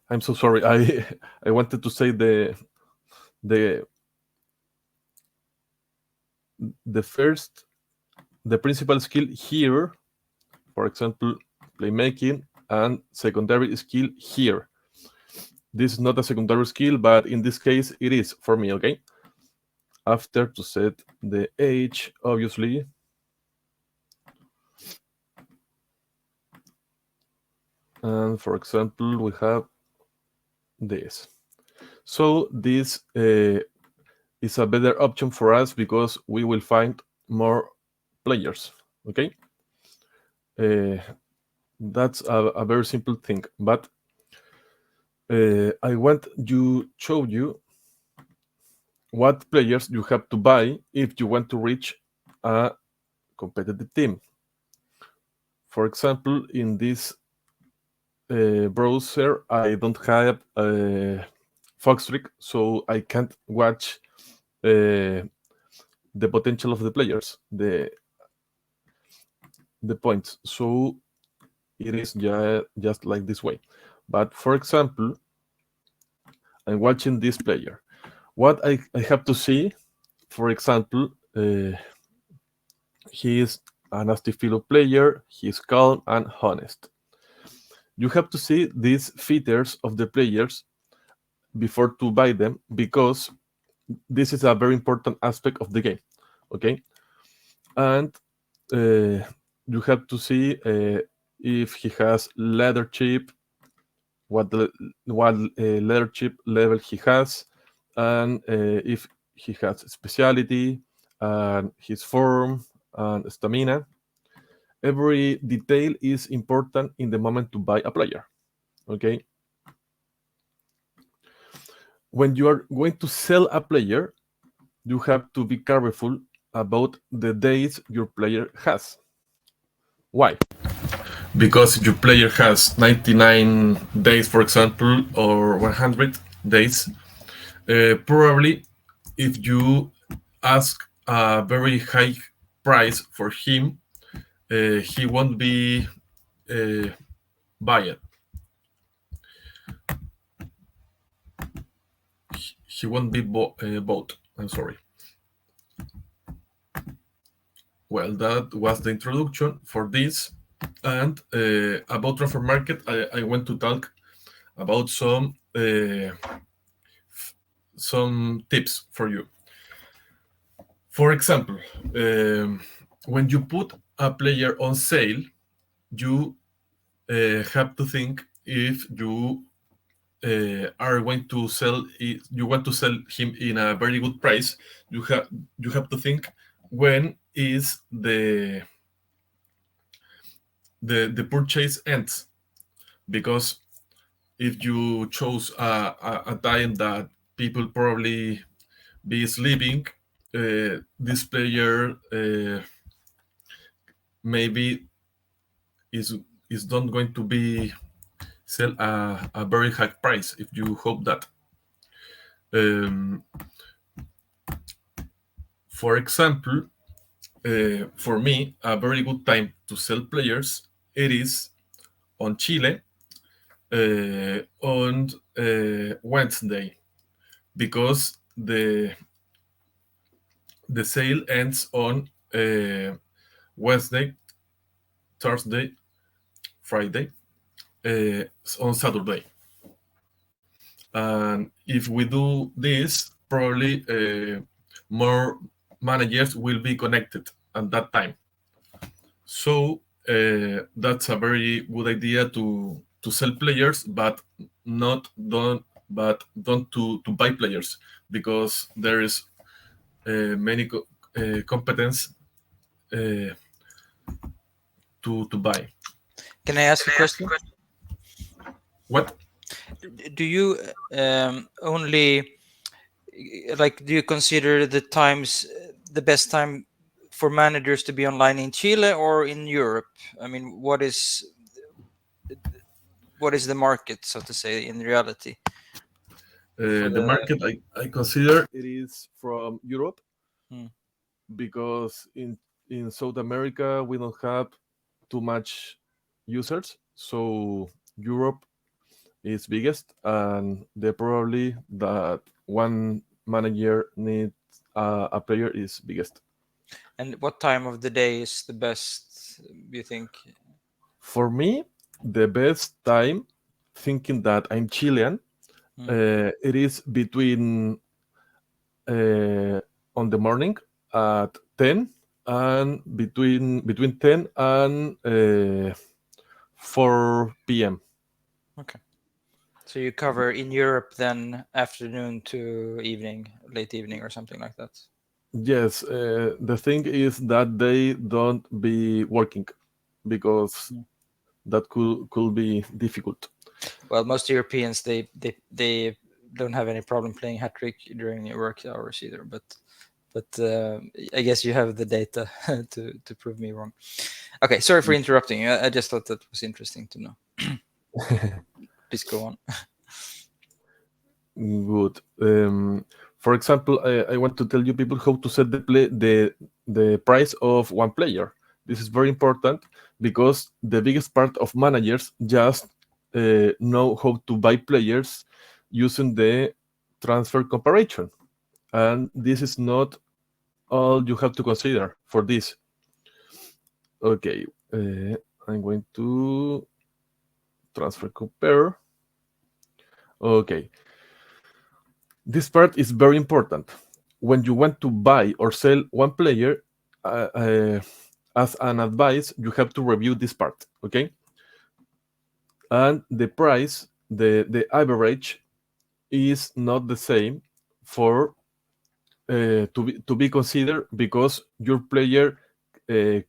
I'm so sorry. I wanted to say the principal skill here, for example, playmaking, and secondary skill here. This is not a secondary skill, but in this case it is for me. Okay, after to set the age, obviously. And for example, we have this. So this is a better option for us because we will find more players. Okay, that's a very simple thing. But I want to show you what players you have to buy if you want to reach a competitive team. For example, in this browser, I don't have Foxtrick, so I can't watch the potential of the players, the points. So it is just like this way. But for example, I'm watching this player. What I have to see, for example, he is a nasty philo player, he's calm and honest. You have to see these features of the players before to buy them, because this is a very important aspect of the game. Okay, and you have to see if he has leadership, what leadership level he has, and if he has speciality, and his form and stamina. Every detail is important in the moment to buy a player. Okay, when you are going to sell a player, you have to be careful about the days your player has. Why? Because your player has 99 days, for example, or 100 days, probably if you ask a very high price for him, he won't be bought. He won't be bought. I'm sorry. Well, that was the introduction for this. And about transfer market, I want to talk about some some tips for you. For example, when you put a player on sale, you have to think if you are going to sell it, you want to sell him in a very good price. You have to think when is the purchase ends, because if you chose a time that people probably be sleeping, this player maybe is is not going to be sell a very high price if you hope that. Um, for example, for me, a very good time to sell players it is on Chile on Wednesday, because the sale ends on Wednesday, Thursday, Friday, on Saturday. And if we do this, probably more managers will be connected at that time. So that's a very good idea to sell players, but not don't don't to buy players, because there is many competence uh, to buy. Can I ask a question? What? Do you only like? Do you consider the times the best time for managers to be online in Chile or in Europe? I mean, what is the market, so to say, in reality? The market I consider it is from Europe, Hmm. because in South America we don't have too much users, so Europe is biggest, and they probably that one manager needs a player is biggest. And what time of the day is the best, you think? For me, the best time, thinking that I'm Chilean, it is between on the morning at 10 and between 10 and 4 p.m. Okay. So you cover in Europe then afternoon to evening, late evening or something like that? Yes, the thing is that they don't be working, because that could be difficult. Well, most Europeans they don't have any problem playing hat trick during your work hours either. But I guess you have the data to prove me wrong. Okay, sorry for interrupting you. I just thought that was interesting to know. Please go on. Good. For example, I want to tell you people how to set the price of one player. This is very important, because the biggest part of managers just know how to buy players using the transfer comparison, and this is not all you have to consider for this. Okay, I'm going to transfer compare. Okay, this part is very important. When you want to buy or sell one player, as an advice, you have to review this part, okay? And the price, the average, is not the same for to be considered, because your player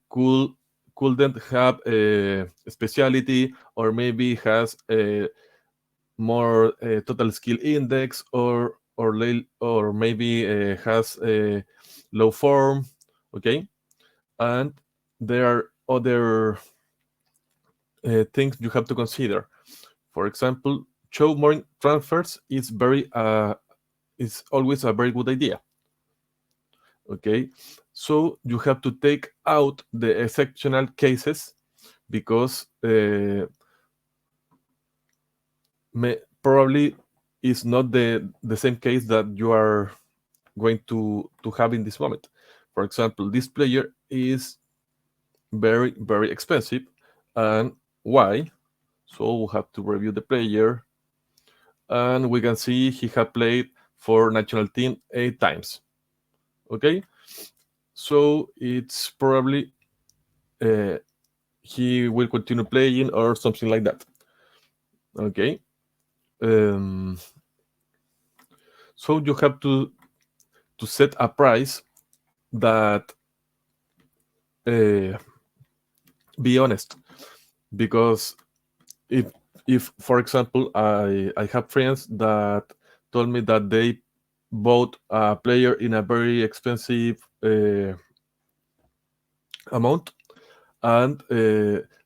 couldn't have a speciality, or maybe has a more total skill index, or maybe has a low form, okay? And there are other things you have to consider. For example, show more transfers is always a very good idea, okay? So you have to take out the exceptional cases, because probably is not the same case that you are going to have in this moment. For example, this player is very, very expensive. And why? So we have to review the player, and we can see he had played for national team 8 times. Okay, so it's probably he will continue playing or something like that. Okay, so you have to set a price that be honest, because if for example I have friends that told me that they bought a player in a very expensive amount, and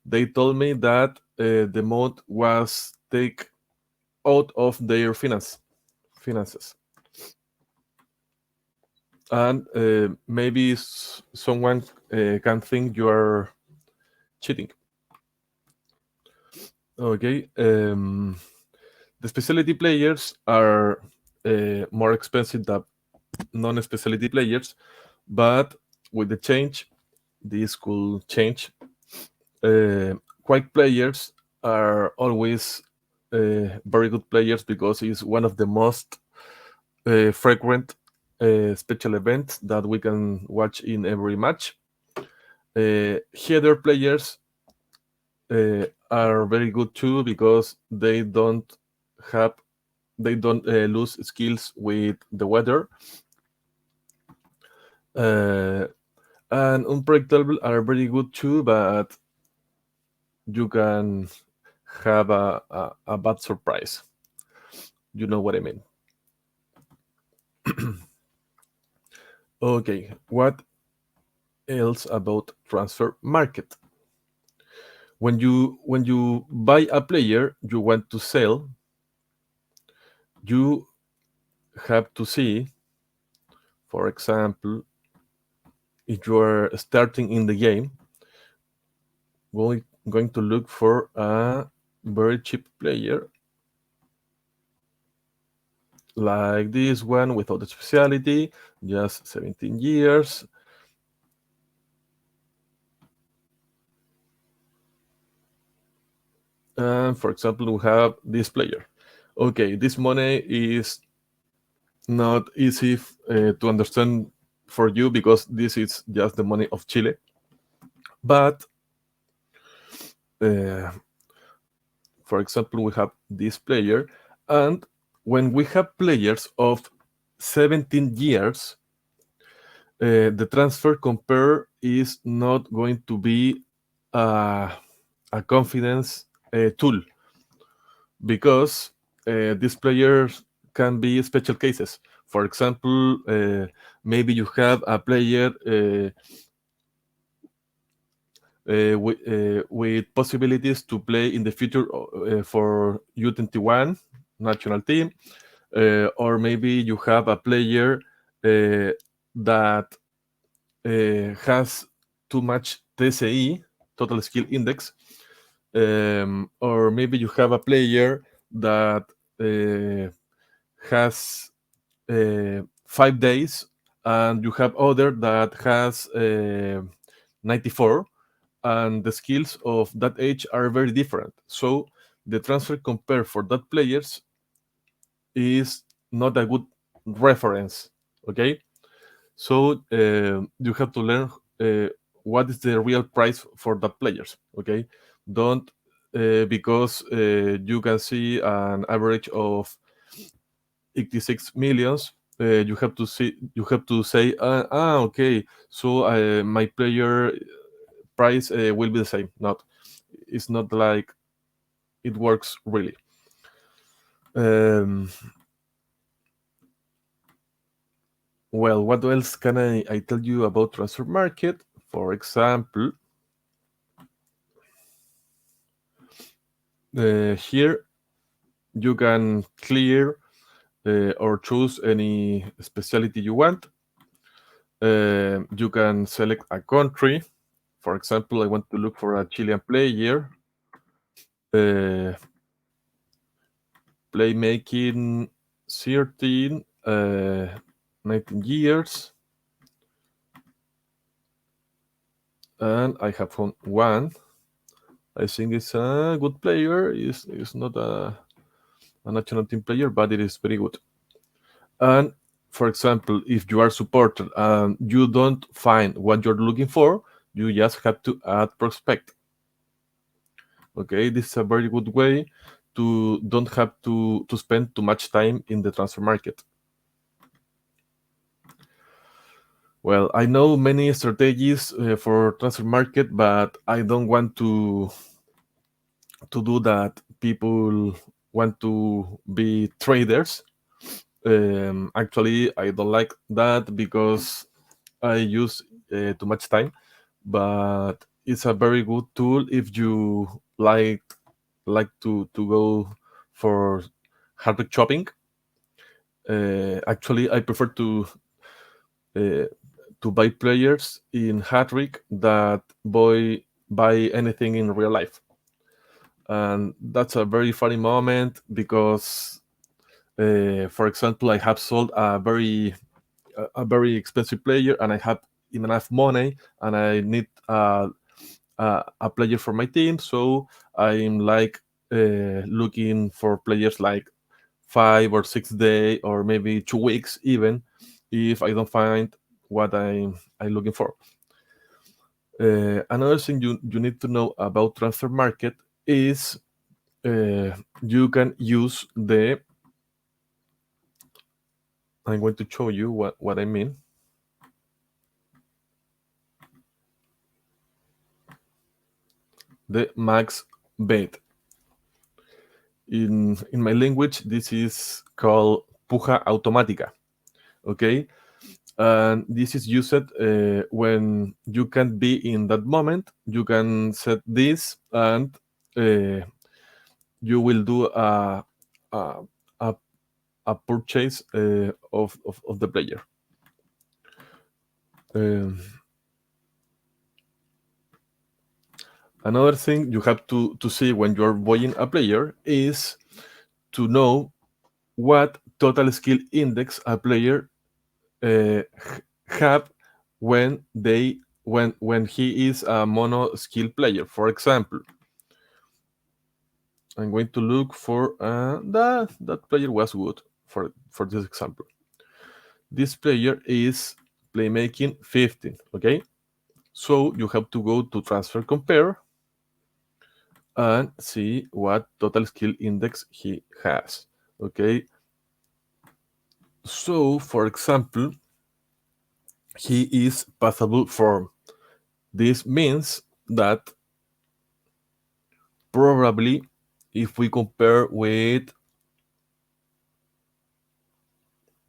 they told me that the amount was take out of their finances, and maybe someone can think you are cheating. Okay, the specialty players are more expensive than non-specialty players, but with the change, this could change. Quick players are always very good players because it's one of the most frequent special events that we can watch in every match. Header players are very good too because they don't lose skills with the weather. And unpredictable are very good too, but you can have a bad surprise. You know what I mean? Okay, what else about transfer market? When you buy a player you want to sell, you have to see, for example, if you are starting in the game, going to look for a very cheap player like this one without the speciality, just 17 years. And for example, we have this player. Okay, this money is not easy to understand for you because this is just the money of Chile. But for example, we have this player, and when we have players of 17 years, the transfer compare is not going to be a confidence tool, because these players can be special cases. For example, maybe you have a player with possibilities to play in the future for U21 national team, or maybe you have a player that has too much TSI, total skill index, or maybe you have a player that has 5 days, and you have other that has 94, and the skills of that age are very different. So the transfer compare for that players is not a good reference. Okay, so you have to learn what is the real price for that players. Okay, don't because you can see an average of 86 millions. You have to say okay, so my player price will be the same. It's not like it works really. Well, what else can I tell you about transfer market? For example, here you can clear or choose any specialty you want. You can select a country. For example, I want to look for a Chilean player. Playmaking 13, 19 years. And I have found one. I think it's a good player. It's not a national team player, but it is very good. And for example, if you are supporter and you don't find what you're looking for, you just have to add prospect. Okay, this is a very good way to don't have to spend too much time in the transfer market. Well, I know many strategies for transfer market, but I don't want to do that. People want to be traders. Actually, I don't like that because I use too much time. But it's a very good tool if you like to go for hardware shopping. Actually, I prefer uh, to buy players in Hattrick that buy anything in real life, and that's a very funny moment because, for example, I have sold a very expensive player, and I have enough money, and I need a player for my team, so I'm like looking for players like 5 or 6 day or maybe 2 weeks even if I don't find what I'm looking for. Another thing you need to know about transfer market is you can use I'm going to show you what I mean. The max bet. In my language, this is called puja automática. Okay, and this is used when you can be in that moment. You can set this, and you will do a, a, a purchase of the player. Um, Another thing you have to see when you're buying a player is to know what total skill index a player have when he is a mono skill player. For example, I'm going to look for that player was good for this example. This player is playmaking 15. Okay, so you have to go to transfer compare and see what total skill index he has. Okay, so for example, he is passable form. This means that probably if we compare with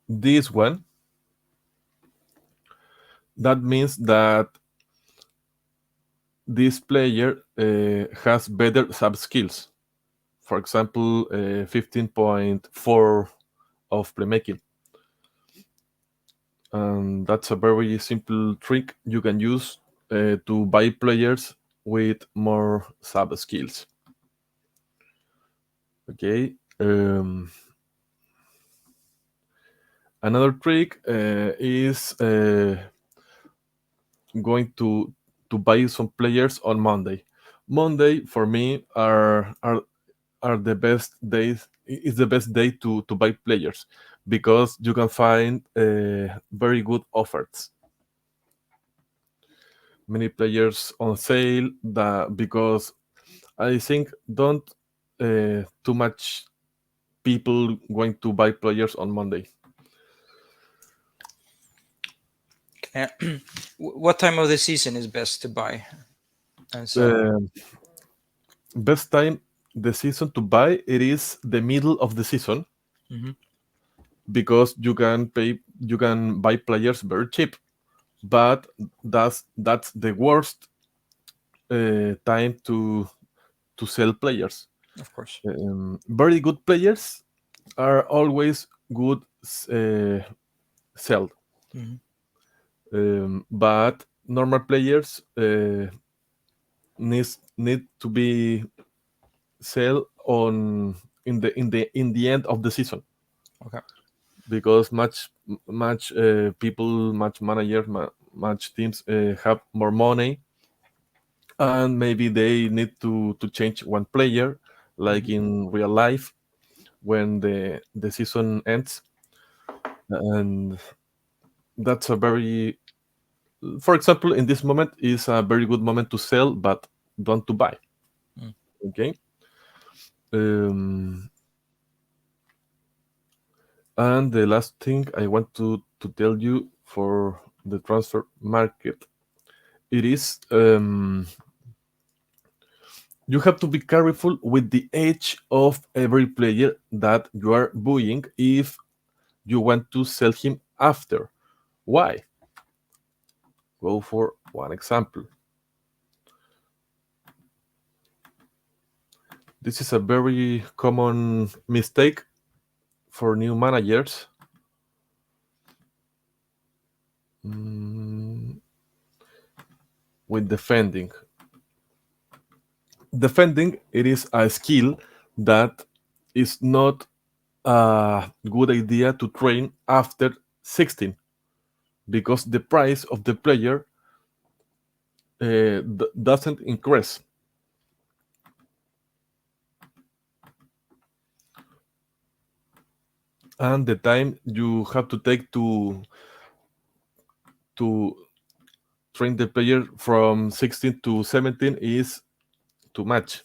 this one, that means that this player has better sub skills. For example, 15.4 of playmaking. And that's a very simple trick you can use to buy players with more sub skills. Okay. Another trick is going to buy some players on Monday. Monday for me are the best days. Is the best day to buy players because you can find very good offers. Many players on sale that because I think don't too much people going to buy players on Monday. What time of the season is best to buy? And so, Best time the season to buy it is the middle of the season Mhm. because you can buy players very cheap, but that's the worst time to sell players. Of course. Very good players are always good sell, Mhm. but normal players need to be sell on in the end of the season. Okay. Because much people, much managers, much teams have more money, and maybe they need to change one player, like in real life when the season ends. and that's a very, for example, in this moment is a very good moment to sell, but don't to buy. Mm. Okay. And the last thing I want to tell you for the transfer market, it is you have to be careful with the age of every player that you are buying if you want to sell him after. Why? Go for one example. This is a very common mistake for new managers. With defending. Defending, it is a skill that is not a good idea to train after 16 because the price of the player doesn't increase. And the time you have to take to train the player from 16 to 17 is too much.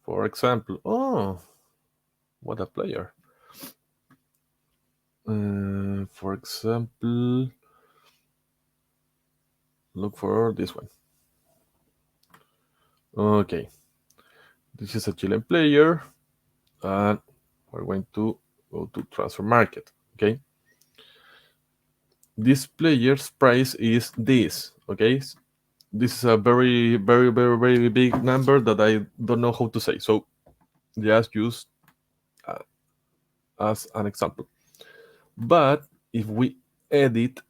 For example, oh, what a player. For example, look for this one. Okay, this is a Chilean player, and we're going to go to transfer market. Okay, this player's price is this. Okay, this is a very, very, very, very big number that I don't know how to say. So just use as an example. But if we edit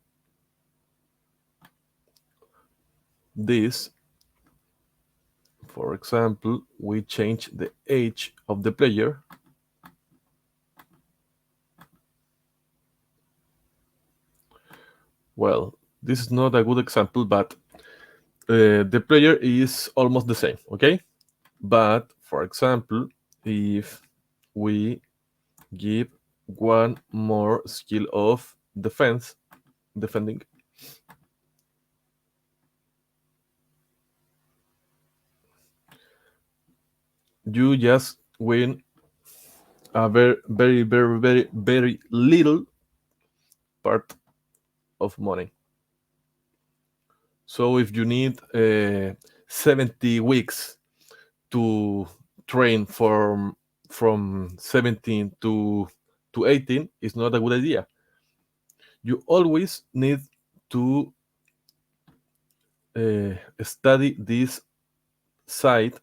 this, for example, we change the age of the player. Well, this is not a good example, but the player is almost the same, okay? But for example, if we give one more skill of defending, you just win a very, very, very, very, very little part of money. So if you need 70 weeks to train from 17 to 18, it's not a good idea. You always need to study this site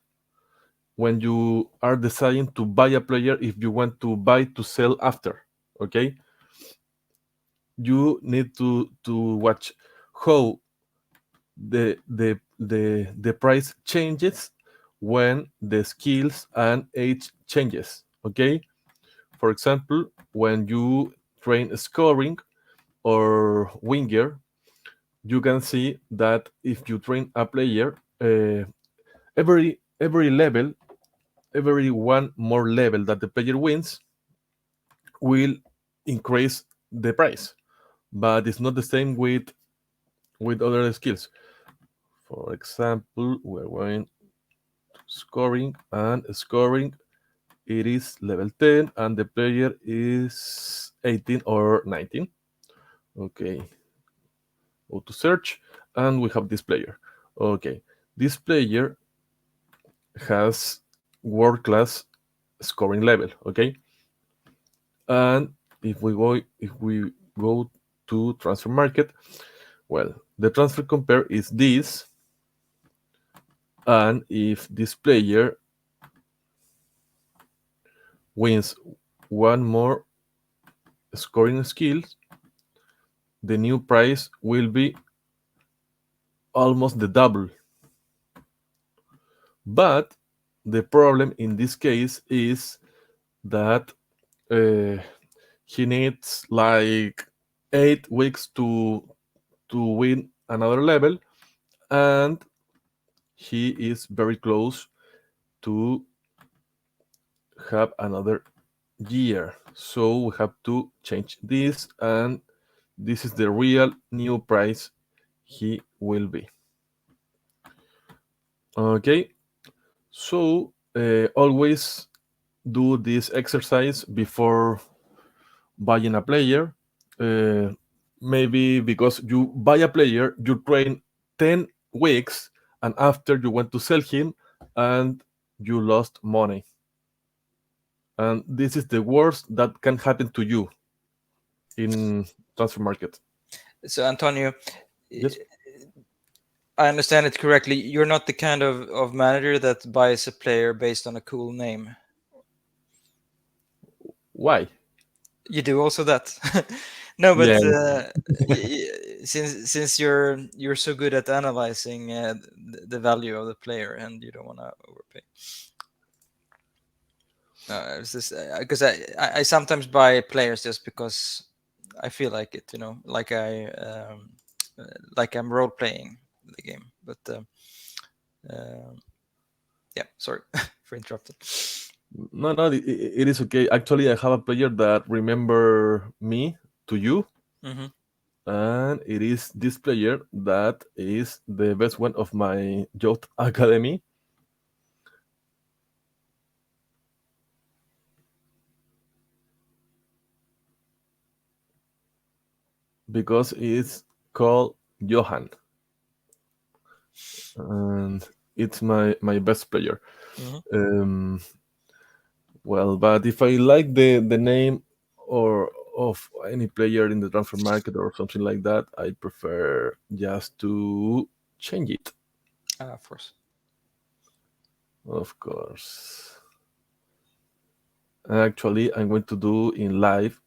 when you are deciding to buy a player if you want to buy to sell after. Okay, you need to watch how the price changes when the skills and age changes. Okay, for example, when you train scoring or winger, you can see that if you train a player, every level, every one more level that the player wins will increase the price. But it's not the same with other skills. For example, we're going to scoring, and scoring it is level 10 and the player is 18 or 19. Okay, go to search and we have this player. Okay, this player has world class scoring level. Okay, and if we go to transfer market, well, the transfer compare is this, and if this player wins one more scoring skills, the new price will be almost the double. But the problem in this case is that he needs like 8 weeks to win another level, and he is very close to have another year. So we have to change this, and this is the real new price he will be. Okay, so always do this exercise before buying a player. Uh, Maybe because you buy a player, you train 10 weeks, and after you want to sell him, and you lost money. And this is the worst that can happen to you in transfer market. So Antonio, Yes. I understand it correctly. You're not the kind of manager that buys a player based on a cool name. Why? You do also that. No, but Yeah. since you're so good at analyzing the value of the player and you don't want to overpay. It's just because I sometimes buy players just because I feel like it, like I'm role playing the game. But yeah, sorry for interrupting. No, no, it is okay. Actually, I have a player that remember me to you, Hmm. and it is this player that is the best one of my youth academy. Because it's called Johan, and it's my best player. Hmm. Um, well, but if I like the name or of any player in the transfer market or something like that, I prefer just to change it. Of course. Of course. Actually, I'm going to do in live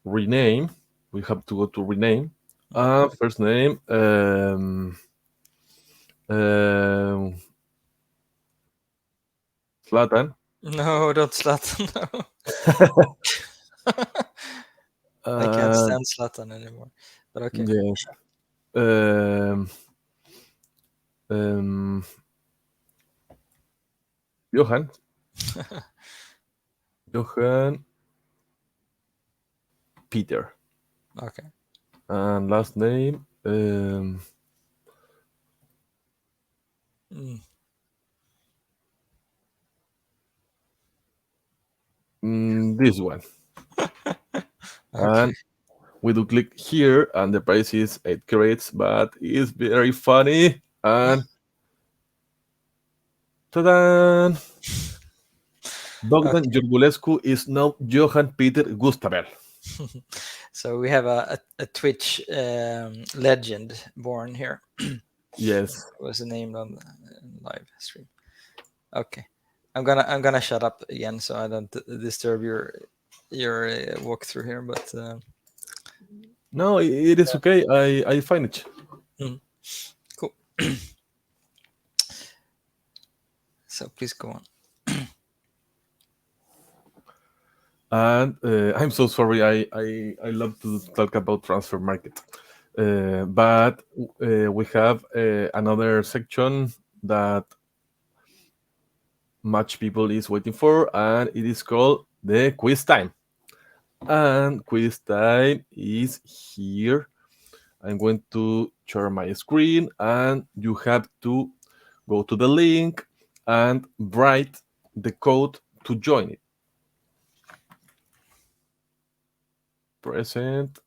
rename. We have to go to rename. First name. Um, Zlatan. No, don't Zlatan. No. I can't Uh, stand Zlatan anymore. But okay. yes. Um, um, Johan. Johan Peter. Okay. And last name. Mm. This one. Okay. And we do click here, and the price is 8 crates, but it's very funny. And ta-da! Bogdan Okay. Georgulescu is now Johan Peter Gustavel. So we have a Twitch legend born here. Yes. Was named on the live stream. Okay. I'm gonna shut up again so I don't disturb your walkthrough here. But No, it is okay. I find it. cool. So please go on. And I'm so sorry. I love to talk about transfer market, but we have another section that much people is waiting for, and it is called the quiz time. And quiz time is here. I'm going to share my screen, and you have to go to the link and write the code to join it. Present.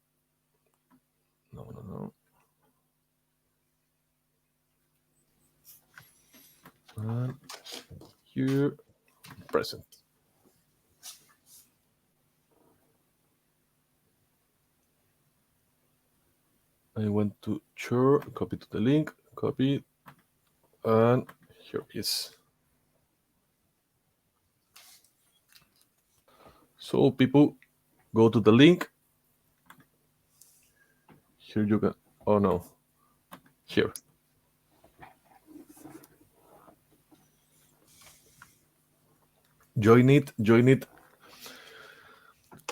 No, no, no. And here, present. I want to share, copy to the link, copy, and here is. So people go to the link. Here you go. Oh no, here. Join it, join it.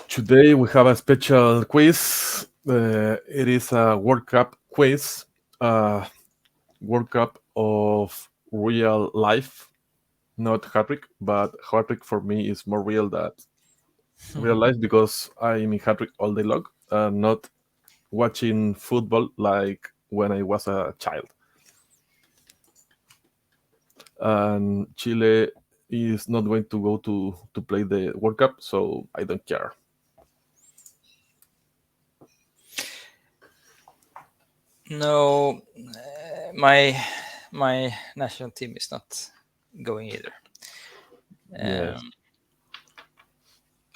Today we have a special quiz. It is a World Cup quiz, World Cup of real life, not hat trick, but hat trick for me is more real than real life because I'm in hat-trick all day long, not watching football like when I was a child. And Chile is not going to go to play the World Cup, so I don't care. No, my national team is not going either. Yes.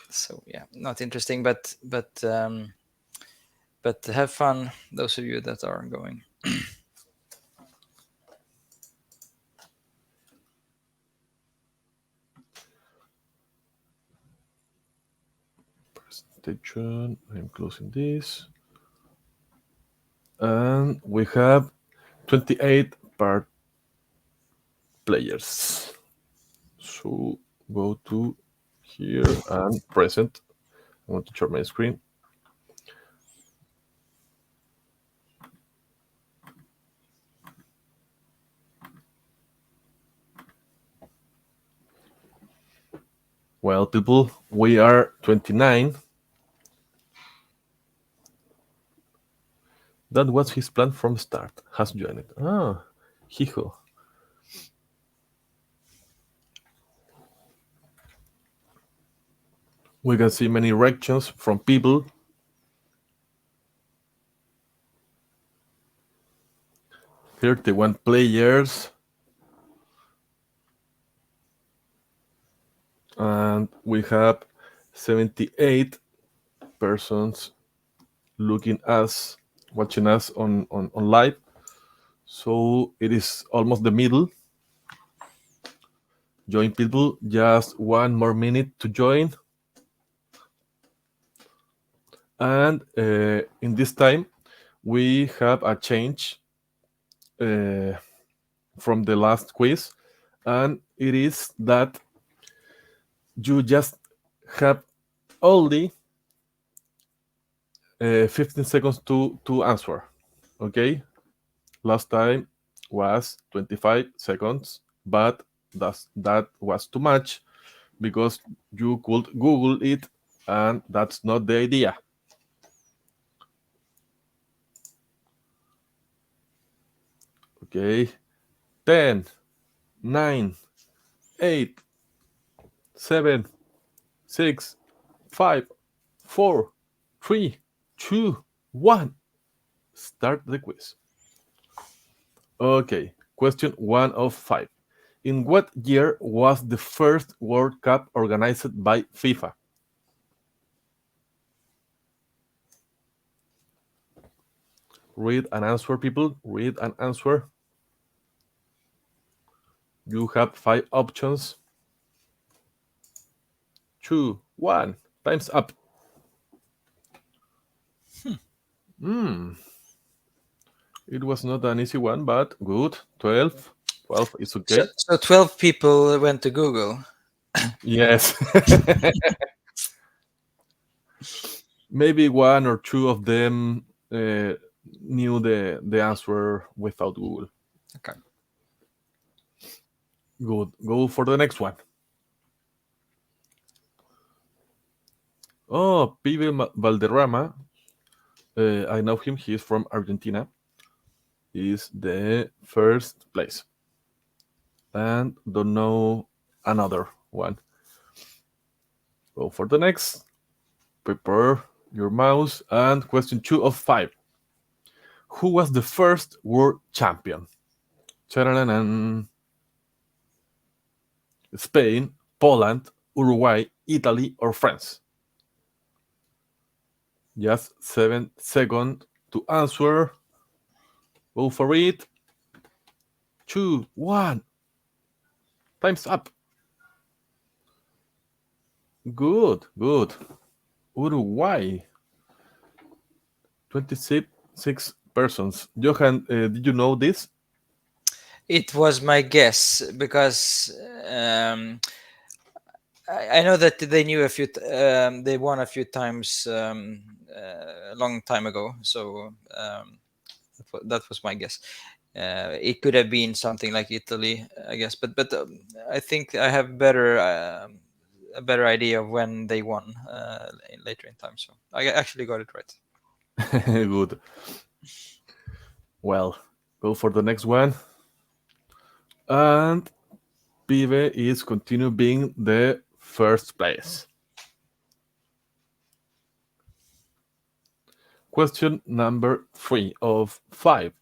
So yeah, not interesting, but have fun, those of you that are going. Presentation. I'm closing this. And we have 28 part players. So go to here and present. I want to share my screen. Well, people, we are 29. That was his plan from start. Has joined. Ah, hijo. We can see many reactions from people. 31 players. And we have 78 persons looking us, watching us on live. So it is almost the middle. Join people, just 1 more minute to join. And in this time, we have a change from the last quiz, and it is that you just have only 15 seconds to answer. Okay, last time was 25 seconds, but that was too much because you could Google it, and that's not the idea. Okay, 10, 9, 8, 7, 6, 5, 4, 3, 2, 1. Start the quiz. Okay, question 1 of 5. In what year was the first World Cup organized by FIFA? Read and answer, people. Read and answer. You have 5 options. 2, 1. Time's up. It was not an easy one, but good. 12. 12 is okay. So 12 people went to Google. Yes. Maybe 1 or 2 of them knew the answer without Google. Okay. Good. Go for the next one. Oh, Pibe Valderrama. I know him. He is from Argentina. Is the first place. And don't know another one. Go for the next. Prepare your mouse. And question 2 of 5. Who was the first world champion? Cha-ra-ra-ran. Spain, Poland, Uruguay, Italy, or France? Just 7 seconds to answer. Go for it. 2, 1. Time's up. Good, good. Uruguay. 26 persons. Johan, did you know this? It was my guess because I know that they knew a few. They won a few times a long time ago. So that was my guess. It could have been something like Italy, I guess, but I think I have better a better idea of when they won later in time. So I actually got it right. Good. Well, go for the next one. And Pibe is continue being the first place. Question number 3 of 5.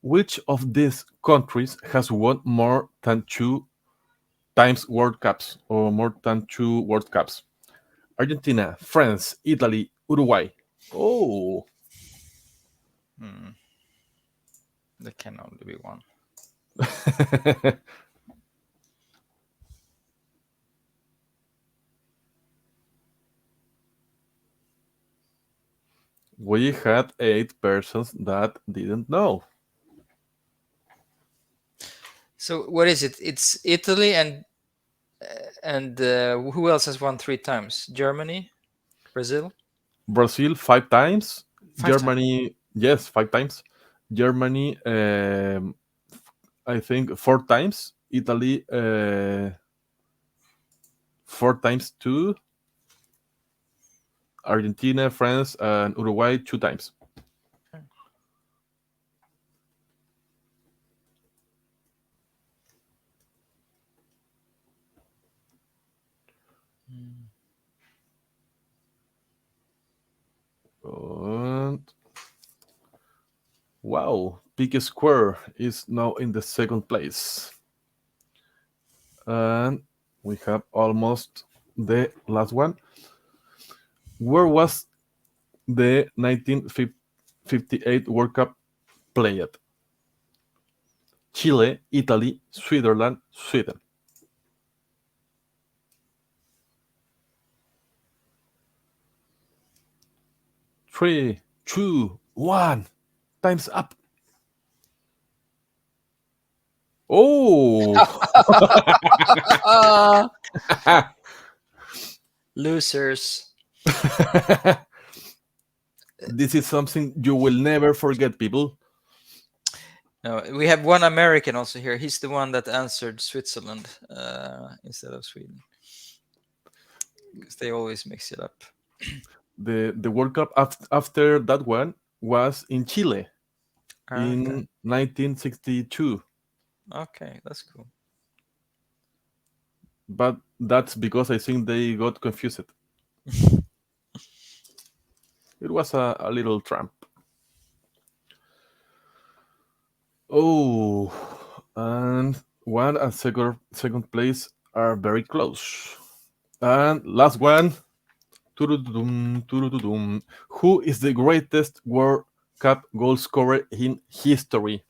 Which of these countries has won more than 2 times World Cups or more than 2 World Cups? Argentina, France, Italy, Uruguay. Oh, There can only be one. we had 8 persons that didn't know. So what is it? It's Italy and who else has won 3 times? Germany, Brazil. Brazil 5 times. 5 times. Germany, yes, 5 times. Germany, I think 4 times. Italy, 4 times too. Argentina, France, and Uruguay 2 times. And wow, Pique Square is now in the second place. And we have almost the last one. Where was the 1958 World Cup played? Chile, Italy, Switzerland, Sweden. 3, 2, 1. Time's up. Oh, Losers. this is something you will never forget, people. No, we have one American also here. He's the one that answered Switzerland instead of Sweden, because they always mix it up. The World Cup after that one was in Chile in 1962. Okay, that's cool. But that's because I think they got confused. It was a little tramp. Oh, and one and second place are very close. And last one. Turududum, turududum. Who is the greatest World Cup goal scorer in history?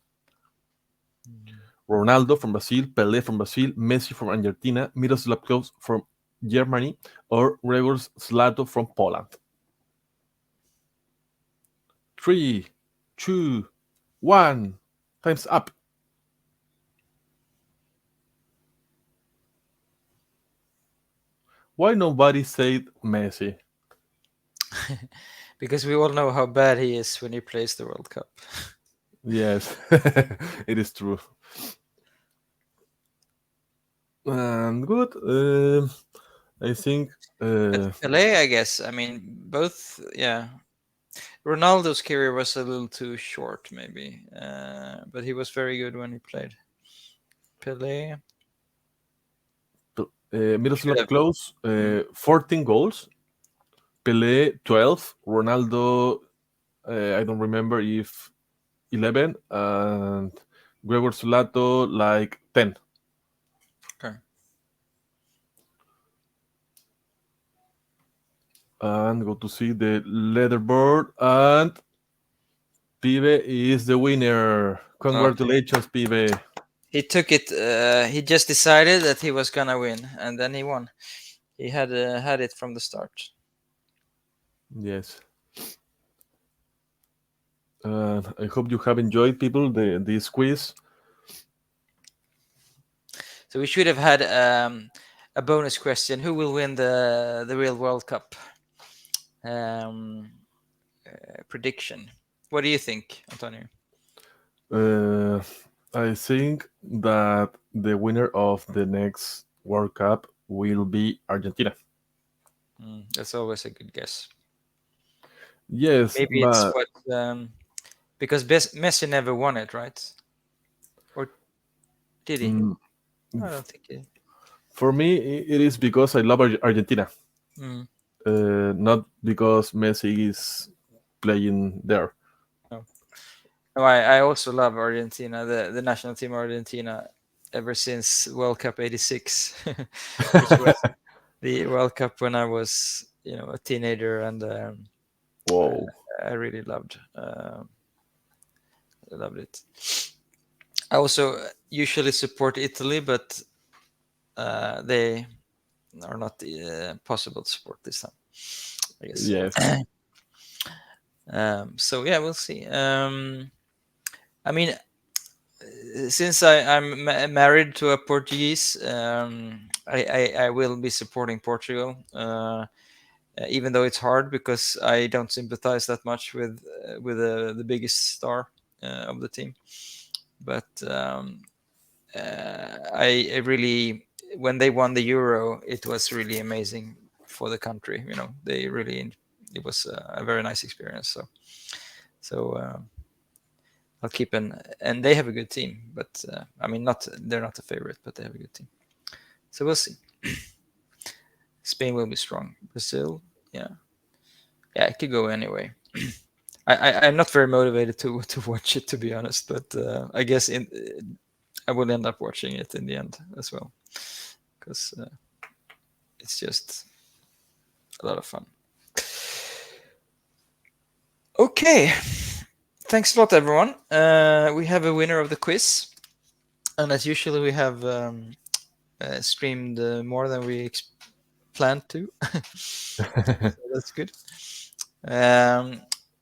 Ronaldo from Brazil, Pelé from Brazil, Messi from Argentina, Miroslav Klose from Germany, or Gregor Zlato from Poland? 3, 2, 1. Time's up. Why nobody said Messi? Because we all know how bad he is when he plays the World Cup. Yes, it is true. And good. I think. Pelé, I guess. I mean, both. Yeah. Ronaldo's career was a little too short, maybe, but he was very good when he played. Pelé. Miroslav Klose, 14 goals. Pelé, 12. Ronaldo, I don't remember if 11. And Gregor Zlato, like 10. Okay. And go to see the leaderboard. And Pibe is the winner. Congratulations, Pibe. He took it. He just decided that he was gonna win, and then he won. He had it from the start. Yes. I hope you have enjoyed, people, this quiz. So we should have had a bonus question: who will win the real World Cup? Prediction. What do you think, Antonio? I think that the winner of the next World Cup will be Argentina. That's always a good guess. Yes, Maybe it's but what because Messi never won it, right? Or did he? mm, I don't think he. for me, it is because I love Argentina, Mm, not because Messi is playing there. no. No, I also love Argentina, the national team of Argentina, ever since World Cup '86, which was the World Cup when I was, a teenager, and Whoa. I really loved it. I also usually support Italy, but they are not possible to support this time, I guess. Yes. So yeah, we'll see. I mean, since I'm married to a Portuguese, I will be supporting Portugal, even though it's hard because I don't sympathize that much with the biggest star of the team. But I really, when they won the Euro, it was really amazing for the country. It was a very nice experience. So I'll keep and they have a good team, but I mean, they're not a favorite, but they have a good team. So we'll see. Spain will be strong. Brazil, yeah, it could go anyway. I'm not very motivated to watch it, to be honest, but I guess I will end up watching it in the end as well, because it's just a lot of fun. Okay. Thanks a lot, everyone. We have a winner of the quiz, and as usual, we have streamed more than we planned to. So that's good.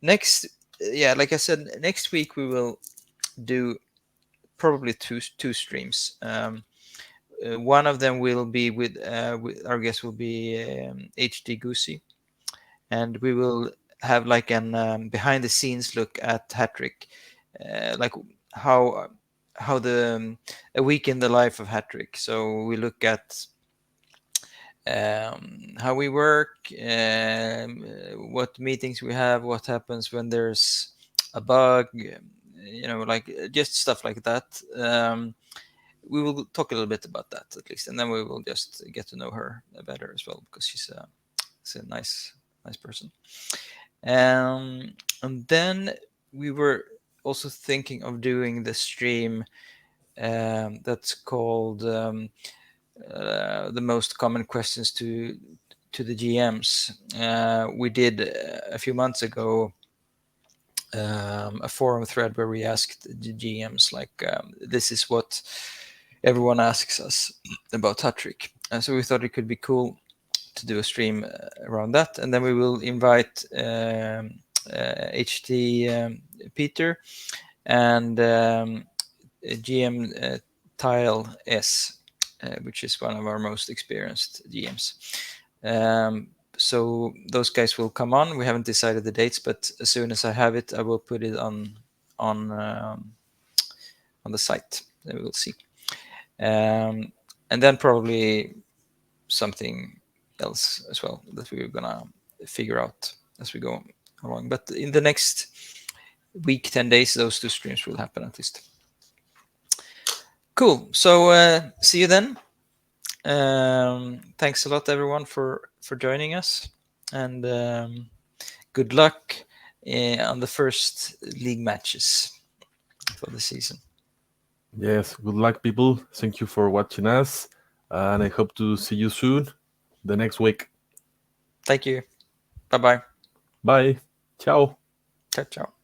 Next, like I said, next week we will do probably two streams. One of them will be with our guest will be HD Goosey, and we will have like an behind the scenes look at Hattrick, like how a week in the life of Hattrick. So we look at how we work, what meetings we have, what happens when there's a bug, like just stuff like that. We will talk a little bit about that at least, and then we will just get to know her better as well, because she's a nice person. And then we were also thinking of doing the stream that's called the most common questions to the GMs. We did a few months ago a forum thread where we asked the GMs, like, this is what everyone asks us about Hattrick. And so we thought it could be cool to do a stream around that. And then we will invite HT Peter and GM Tile S, which is one of our most experienced GMs. So those guys will come on. We haven't decided the dates, but as soon as I have it, I will put it on the site. Then we will see. And then probably something else as well that we're gonna figure out as we go along. But in the next week, 10 days, those two streams will happen at least. Cool. So see you then. Thanks a lot, everyone, for joining us, and good luck on the first league matches for the season. Yes, good luck, people. Thank you for watching us, and I hope to see you soon the next week. Thank you. Bye-bye. Bye. Ciao. Ciao, ciao.